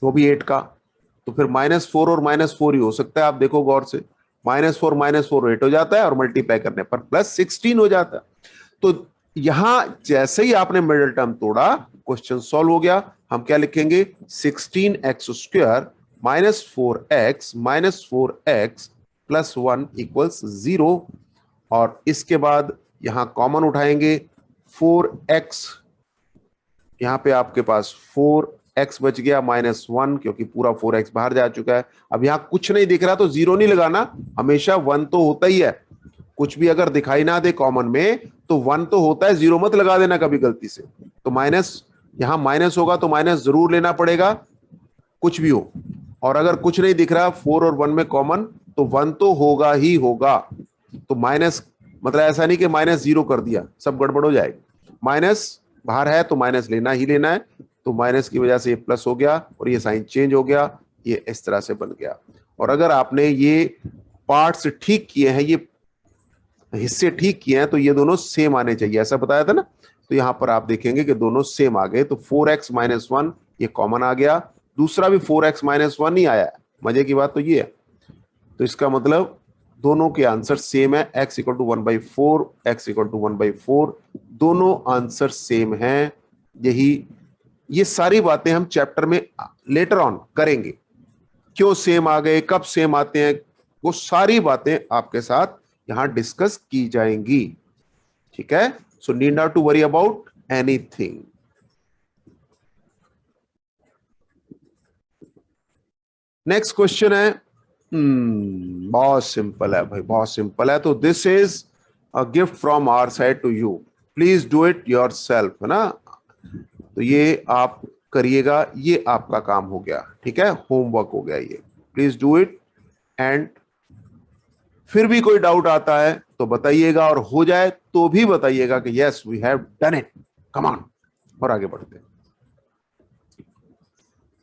वो भी 8 का, तो फिर -4 और -4 ही हो सकता है। आप देखो गौर से, -4 -4 8 हो जाता है, और मल्टीप्लाई करने पर +16 हो जाता है। तो यहां जैसे ही आपने मिडिल टर्म तोड़ा, क्वेश्चन सॉल्व हो गया। हम क्या लिखेंगे, 16x² -4x प्लस 1 इक्वल्स 0, और इसके बाद यहां कॉमन उठाएंगे 4x, यहां पे आपके पास 4x बच गया -1, क्योंकि पूरा 4x बाहर जा चुका है। अब यहां कुछ नहीं दिख रहा तो 0 नहीं लगाना, हमेशा 1 तो होता ही है। कुछ भी अगर दिखाई ना दे कॉमन में तो 1 तो होता है, 0 मत लगा देना कभी गलती से। तो माइनस, यहां माइनस होगा तो माइनस जरूर लेना पड़ेगा, कुछ भी हो। और अगर कुछ नहीं दिख रहा 4 और 1 में कॉमन, तो 1 तो होगा ही होगा। तो माइनस मतलब ऐसा नहीं कि -0 कर दिया, सब गड़बड़ हो जाएगी। माइनस बाहर है तो माइनस लेना ही लेना है, तो माइनस की वजह से ये प्लस हो गया, और ये साइन चेंज हो गया, ये इस तरह से बन गया। और अगर आपने ये पार्ट्स ठीक किए हैं, ये हिस्से ठीक किए हैं, तो ये दोनों सेम आने चाहिए, ऐसा बताया था ना। तो यहां पर आप देखेंगे कि दोनों सेम आ गए। तो 4x - 1 ये कॉमन आ गया, दूसरा भी 4x - 1 ही आया है। मजे की बात तो ये है। तो इसका मतलब दोनों के आंसर सेम है, x = 1/4, x = 1/4, दोनों आंसर सेम हैं। यही, ये सारी बातें हम चैप्टर में लेटर ऑन करेंगे, क्यों सेम आ गए, कब सेम आते हैं, वो सारी बातें आपके साथ यहां डिस्कस की जाएंगी। ठीक है, so need not to worry about anything. Next question है, बहुत सिंपल है भाई, बहुत सिंपल है। तो this is a gift from our side to you, please do it yourself, है ना। तो ये आप करिएगा, ये आपका काम हो गया। ठीक है, होमवर्क हो गया ये, प्लीज डू इट। एंड फिर भी कोई डाउट आता है तो बताइएगा, और हो जाए तो भी बताइएगा कि yes we have done it, come on. और आगे बढ़ते हैं,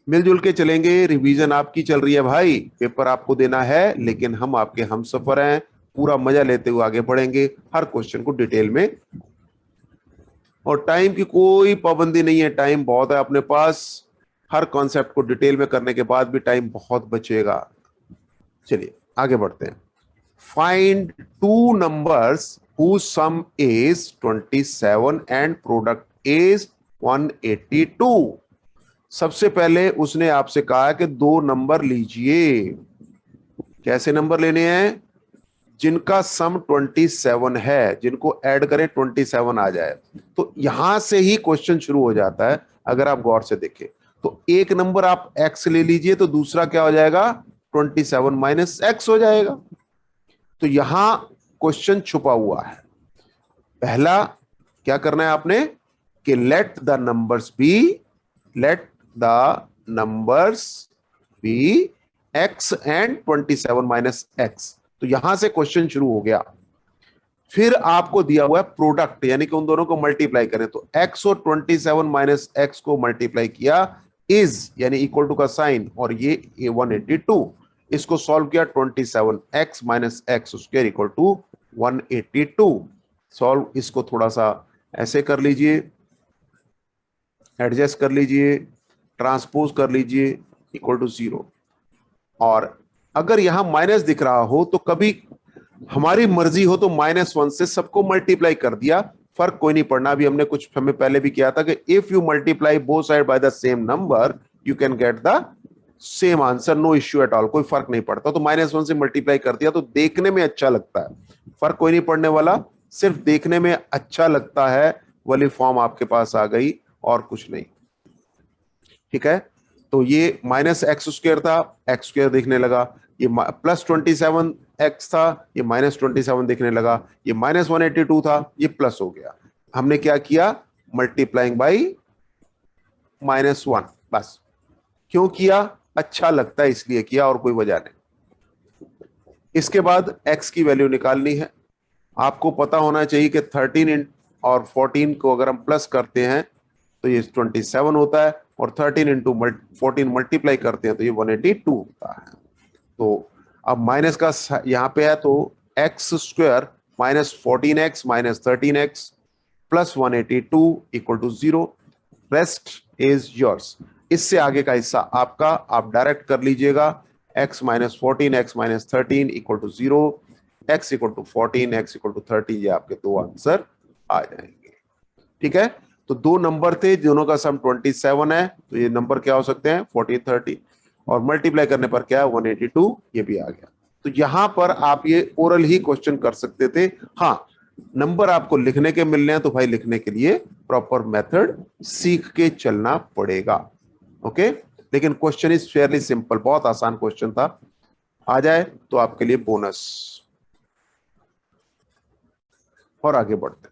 मिलजुल के चलेंगे। रिवीजन आपकी चल रही है भाई, पेपर आपको देना है, लेकिन हम आपके हमसफर हैं, पूरा मजा लेते हुए आगे बढ़ेंगे, हर क्वेश्चन को डिटेल में। और टाइम की कोई पाबंदी नहीं है, टाइम बहुत है अपने पास, हर कॉन्सेप्ट को डिटेल में करने के बाद भी टाइम बहुत बचेगा। चलिए आगे बढ़ते हैं। Find two numbers whose sum is 27 and product is 182। सबसे पहले उसने आपसे कहा कि दो नंबर लीजिए। कैसे नंबर लेने हैं? जिनका सम 27 है, जिनको ऐड करें 27 आ जाए। तो यहां से ही क्वेश्चन शुरू हो जाता है। अगर आप गौर से देखें तो एक नंबर आप x ले लीजिए तो दूसरा क्या हो जाएगा? 27 माइनस x हो जाएगा। तो यहां क्वेश्चन छुपा हुआ है। पहला क्या करना है आपने कि let the numbers be x and 27 minus x। तो यहां से क्वेश्चन शुरू हो गया। फिर आपको दिया हुआ है प्रोडक्ट, यानी कि उन दोनों को मल्टीप्लाई करें। तो x और 27 माइनस एक्स को मल्टीप्लाई किया, इज यानी इक्वल टू का साइन, और ये 182। इसको सॉल्व किया, 27x minus x square equal to 182। Solve इसको थोड़ा सा ऐसे कर लीजिए, एडजस्ट कर लीजिए, ट्रांसपोज कर लीजिए, इक्वल टू 0। और अगर यहां माइनस दिख रहा हो तो कभी हमारी मर्जी हो तो -1 से सबको मल्टीप्लाई कर दिया, फर्क कोई नहीं पड़ना। अभी हमने कुछ समय पहले भी किया था कि if you multiply both side by the same number you can get the same answer, no issue at all, कोई फर्क नहीं पड़ता। तो -1 से मल्टीप्लाई कर दिया तो देखने में अच्छा लगता है, फर्क कोई नहीं पड़ने वाला, सिर्फ देखने में अच्छा लगता है वाली फॉर्म आपके पास आ गई और कुछ नहीं। ठीक है, तो ये माइनस एक्स स्क्वायर था, एक्स स्क्वायर दिखने लगा। ये प्लस 27x था, ये -27 दिखने लगा। ये -182 था, ये प्लस हो गया। हमने क्या किया? Multiplying by -1। बस क्यों किया? अच्छा लगता है इसलिए किया, और कोई वजह नहीं। इसके बाद x की वैल्यू निकालनी है। आपको पता होना चाहिए कि 13 और 14 को अगर हम प्लस करते हैं तो ये 27 होता है, और 13 इंटू 14 मल्टीप्लाई करते हैं तो ये 182 होता है। तो अब माइनस का यहां पे है, तो x square minus 14x minus 13x plus 182 equal to 0। Rest is yours. इससे आगे का हिस्सा आपका, आप डायरेक्ट कर लीजिएगा। x minus 14 x minus 13 equal to 0, x equal to 14 x equal to 30, ये आपके दो आंसर आ जाएंगे। ठीक है, तो दो नंबर थे, दोनों का सम 27 है, तो ये नंबर क्या हो सकते हैं? 14 30, और मल्टीप्लाई करने पर क्या है? 182, ये भी आ गया। तो यहां पर आप ये ओरल ही क्वेश्चन कर सकते थे। हाँ, नंबर आपको लिखने के मिल रहे हैं तो भाई लिखने के लिए प्रॉपर मेथड सीख के चलना पड़ेगा। ओके, लेकिन क्वेश्चन इज फेयरली सिंपल, बहुत आसान क्वेश्चन था। आ जाए तो आपके लिए बोनस। और आगे बढ़ते हैं।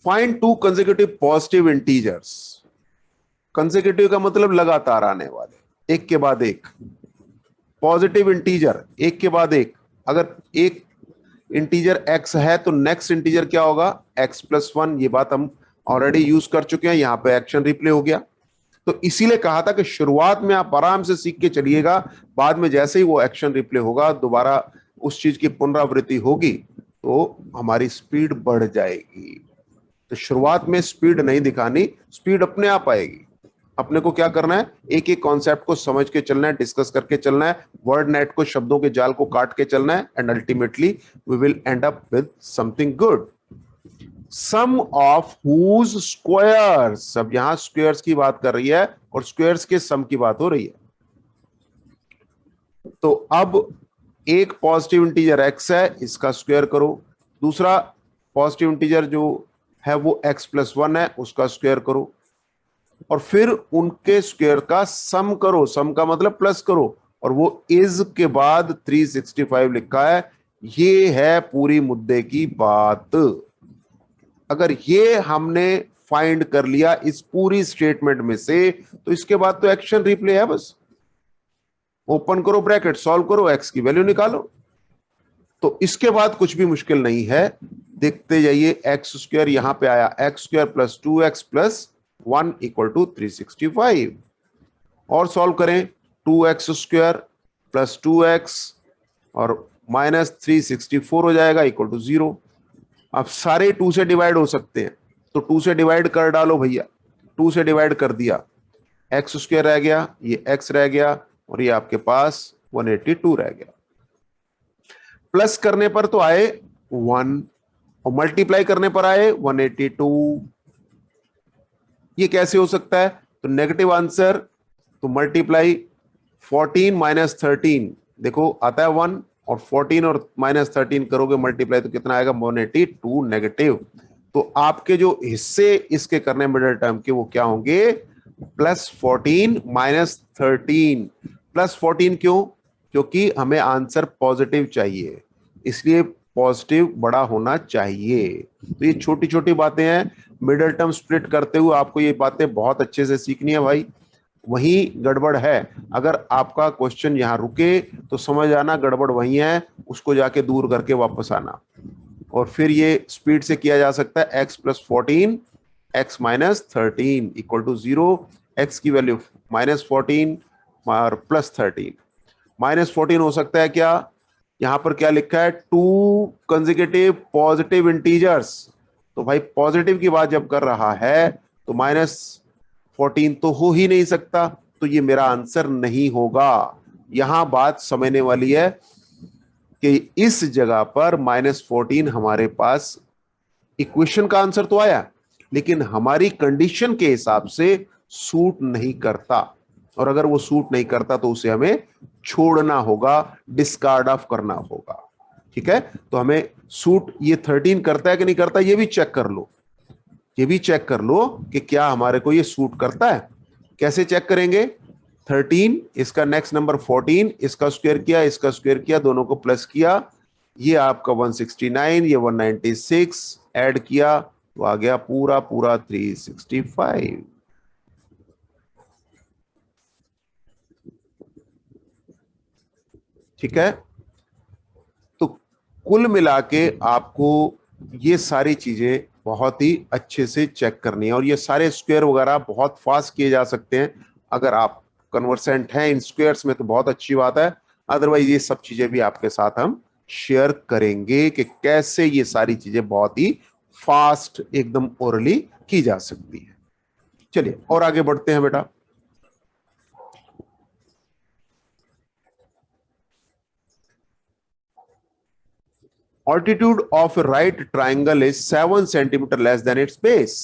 Find to consecutive positive integers. Consecutive का मतलब लगातार आने वाले, एक के बाद एक। पॉजिटिव इंटीजर एक के बाद एक। अगर एक इंटीजर x है तो नेक्स्ट इंटीजर क्या होगा? x plus 1। ये बात हम ऑलरेडी यूज कर चुके हैं, यहां पे एक्शन रिप्ले हो गया। तो इसीलिए कहा था कि शुरुआत में आप आराम से सीख के चलिएगा, बाद में जैसे ही वो एक्शन रिप्ले होगा, दोबारा उस चीज की पुनरावृत्ति होगी तो हमारी स्पीड बढ़ जाएगी। तो शुरुआत में स्पीड नहीं दिखानी, स्पीड अपने आप आएगी। अपने को क्या करना है? एक एक कॉन्सेप्ट को समझ के चलना है, डिस्कस करके चलना है, वर्ड नेट को, शब्दों के जाल को काट के चलना है, and ultimately we will end up with something good. Sum of whose squares, अब यहां स्क्वायर्स की बात कर रही है और स्क्वायर्स के सम की बात हो रही है। तो अब एक पॉजिटिव इंटीजर x है, इसका स्क्वायर करो। दूसरा पॉजिटिव इंटीजर जो है वो x प्लस 1 है, उसका स्क्वायर करो। और फिर उनके स्क्वायर का सम करो, सम का मतलब प्लस करो, और वो इज के बाद 365 लिखा है। ये है पूरी मुद्दे की बात। अगर ये हमने फाइंड कर लिया इस पूरी स्टेटमेंट में से, तो इसके बाद तो एक्शन रिप्ले है बस। ओपन करो ब्रैकेट, सॉल्व करो, एक्स की वैल्यू निकालो। तो इसके बाद कुछ भी मुश्किल नहीं है। देखते जाइए, एक्स स्क्वायर यहां पे आया, x square plus 2x plus 1 equal to 365। और सॉल्व करें, 2x स्क्वायर प्लस 2x और माइनस 364 हो जाएगा इक्वल टू 0। अब सारे 2 से डिवाइड हो सकते हैं, तो 2 से डिवाइड कर डालो भैया। 2 से डिवाइड कर दिया, एक्स स्क्वायर रह गया, ये x रह गया, और ये आपके पास 182 रह गया। प्लस करने पर तो आए 1 और मल्टीप्लाई करने पर आए 182। ये कैसे हो सकता है? तो नेगेटिव आंसर, तो मल्टीप्लाई 14 माइनस 13, देखो आता है 1, और 14 और माइनस 13 करोगे मल्टीप्लाई तो कितना आएगा? 182 नेगेटिव। तो आपके जो हिस्से इसके करने मिडिल टर्म के वो क्या होंगे? Plus 14 minus 13। प्लस 14 क्यों? क्योंकि हमें आंसर पॉजिटिव चाहिए, इसलिए पॉजिटिव बड़ा होना चाहिए। तो ये छोटी छोटी बातें हैं, मिडिल टर्म स्प्लिट करते हुए आपको ये बातें बहुत अच्छे से सीखनी है भाई। वही गड़बड़ है, अगर आपका क्वेश्चन यहां रुके तो समझ आना गड़बड़ वही है, उसको जाके दूर करके वापस आना, और फिर ये स्पीड से किया जा सकता है। x plus 14 x minus 13 equal to 0, x की वैल्यू माइनस 14 और प्लस 13। माइनस 14 हो सकता है क्या? यहां पर क्या लिखा है? 2 कंसेक्यूटिव पॉजिटिव इंटीजर्स। तो भाई पॉजिटिव की बात जब कर रहा है तो माइनस 14 तो हो ही नहीं सकता, तो ये मेरा आंसर नहीं होगा। यहां बात समझने वाली है कि इस जगह पर माइनस 14 हमारे पास इक्वेशन का आंसर तो आया, लेकिन हमारी कंडीशन के हिसाब से सूट नहीं करता, और अगर वो सूट नहीं करता तो उसे हमें छोड़ना होगा, डिस्कार्ड ऑफ करना होगा। ठीक है, तो हमें सूट ये 13 करता है कि नहीं करता, ये भी चेक कर लो, ये भी चेक कर लो कि क्या हमारे को ये सूट करता है। कैसे चेक करेंगे? 13, इसका नेक्स्ट नंबर 14, इसका स्क्वायर किया, इसका स्क्वायर किया, दोनों को प्लस किया, ये आपका 169, ये 196, ऐड किया तो आ गया पूरा पूरा 365। ठीक है, तो कुल मिला के आपको ये सारी चीजें बहुत ही अच्छे से चेक करनी है, और ये सारे स्क्वायर वगैरह बहुत फास्ट किए जा सकते हैं। अगर आप कन्वर्सेंट हैं इन स्क्वायर्स में तो बहुत अच्छी बात है, अदरवाइज ये सब चीजें भी आपके साथ हम शेयर करेंगे कि कैसे ये सारी चीजें बहुत ही फास्ट एकदम ओरली की जा सकती है। चलिए और आगे बढ़ते हैं बेटा। Altitude of a right triangle is 7 centimeter less than its base.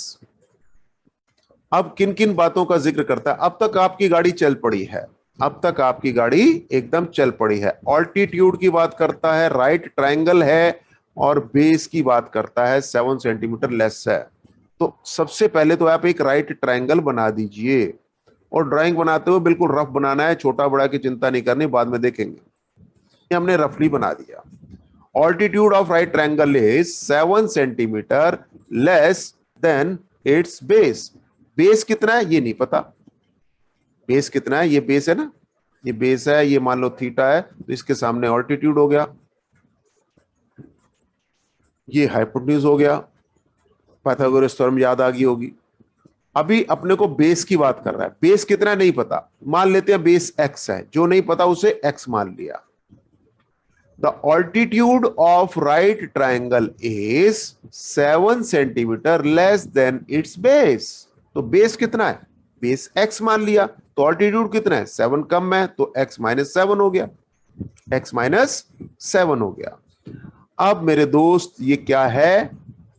अब किन किन बातों का जिक्र करता है? अब तक आपकी गाड़ी चल पड़ी है, अब तक आपकी गाड़ी एकदम चल पड़ी है। ऑल्टीट्यूड की बात करता है, राइट ट्रायंगल है, और बेस की बात करता है 7 सेंटीमीटर लेस है। तो सबसे पहले तो आप एक राइट ट्रायंगल बना दीजिए, और ड्राइंग बनाते हुए बिल्कुल रफ बनाना है, छोटा बड़ा की चिंता नहीं करनी, बाद में देखेंगे। ये हमने रफली बना दिया। Altitude of right triangle is 7 centimetre less than it's base. Base कितना है ये नहीं पता, बेस कितना है? ये बेस है ना, ये बेस है, ये मान लो थीटा है, तो इसके सामने ऑल्टीट्यूड हो गया, ये हाइपोटेन्यूज हो गया। पाइथागोरस थ्योरम याद आ गई होगी। अभी अपने को बेस की बात कर रहा है, बेस कितना नहीं पता, मान लेते हैं बेस एक्स है, जो नहीं पता उसे एक्स मान लिया। The altitude of right triangle is 7 centimetre less than its base. तो बेस कितना है? बेस x मान लिया, तो ऑल्टीट्यूड कितना है? 7 कम है, तो x माइनस 7 हो गया, x माइनस 7 हो गया। अब मेरे दोस्त ये क्या है?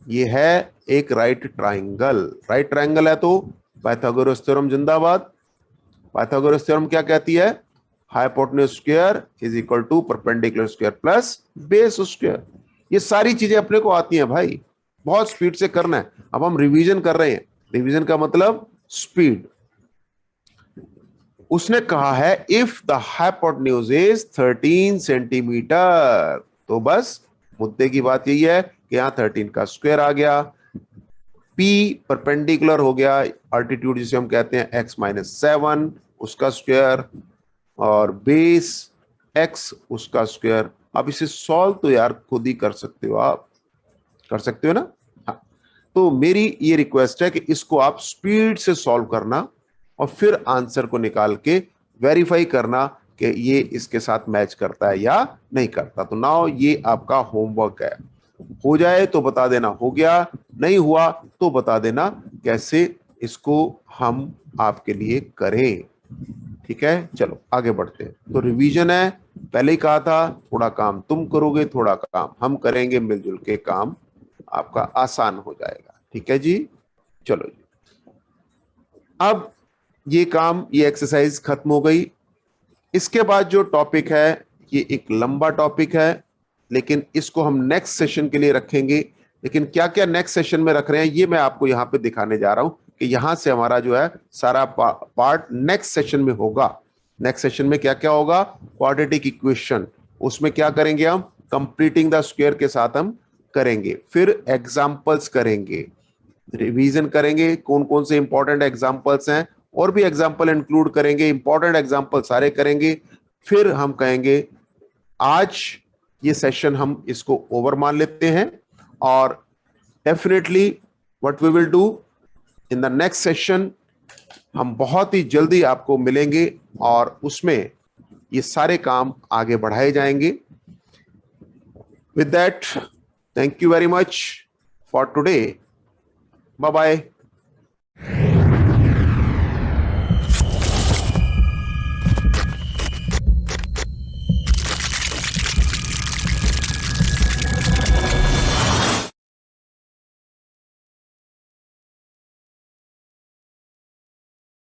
ये है एक राइट ट्राइंगल। राइट ट्राइंगल है तो पाइथागोरस थ्योरम जिंदाबाद। पाइथागोरस थ्योरम क्या कहती है? Hypotenuse square is equal to perpendicular square plus base square. ये सारी चीजें अपने को आती हैं भाई, बहुत स्पीड से करना है। अब हम रिवीजन कर रहे हैं, रिवीजन का मतलब स्पीड। उसने कहा है if the hypotenuse is 13 centimetre, तो बस मुद्दे की बात यही है कि यहां 13 का स्क्वायर आ गया, P परपेंडिकुलर हो गया, अल्टीट्यूड जिसे हम कहते हैं x माइनस 7 उसका स्क्वायर, और बेस x उसका स्क्वायर। अब इसे सॉल्व तो यार खुद ही कर सकते हो, आप कर सकते हो ना? हाँ, तो मेरी ये रिक्वेस्ट है कि इसको आप स्पीड से सॉल्व करना, और फिर आंसर को निकाल के वेरीफाई करना कि ये इसके साथ मैच करता है या नहीं करता। तो नाउ ये आपका होमवर्क है, हो जाए तो बता देना हो गया, नहीं हुआ तो बता देना कैसे इसको हम आपके लिए करें। ठीक है, चलो आगे बढ़ते हैं। तो रिवीजन है, पहले ही कहा था थोड़ा काम तुम करोगे, थोड़ा काम हम करेंगे, मिलजुल के काम आपका आसान हो जाएगा। ठीक है जी, चलो जी। अब ये काम, ये एक्सरसाइज खत्म हो गई। इसके बाद जो टॉपिक है ये एक लंबा टॉपिक है, लेकिन इसको हम नेक्स्ट सेशन के लिए रखेंगे। लेकिन क्या क्या नेक्स्ट सेशन में रख रहे हैं ये मैं आपको यहां पे दिखाने जा रहा हूं कि यहां से हमारा जो है सारा पार्ट नेक्स्ट सेशन में होगा। नेक्स्ट सेशन में क्या क्या होगा, क्वाड्रेटिक इक्वेशन, उसमें क्या करेंगे हम, कंप्लीटिंग द स्क्वायर के साथ हम करेंगे, फिर एग्जाम्पल्स करेंगे, रिवीजन करेंगे कौन कौन से इंपॉर्टेंट एग्जाम्पल्स हैं, और भी एग्जाम्पल इंक्लूड करेंगे, इंपॉर्टेंट एग्जाम्पल सारे करेंगे। फिर हम कहेंगे आज ये सेशन हम इसको ओवर मान लेते हैं, और definitely what we will do in the next session, हम बहुत ही जल्दी आपको मिलेंगे और उसमें ये सारे काम आगे बढ़ाए जाएंगे। With that, thank you very much for today, bye bye.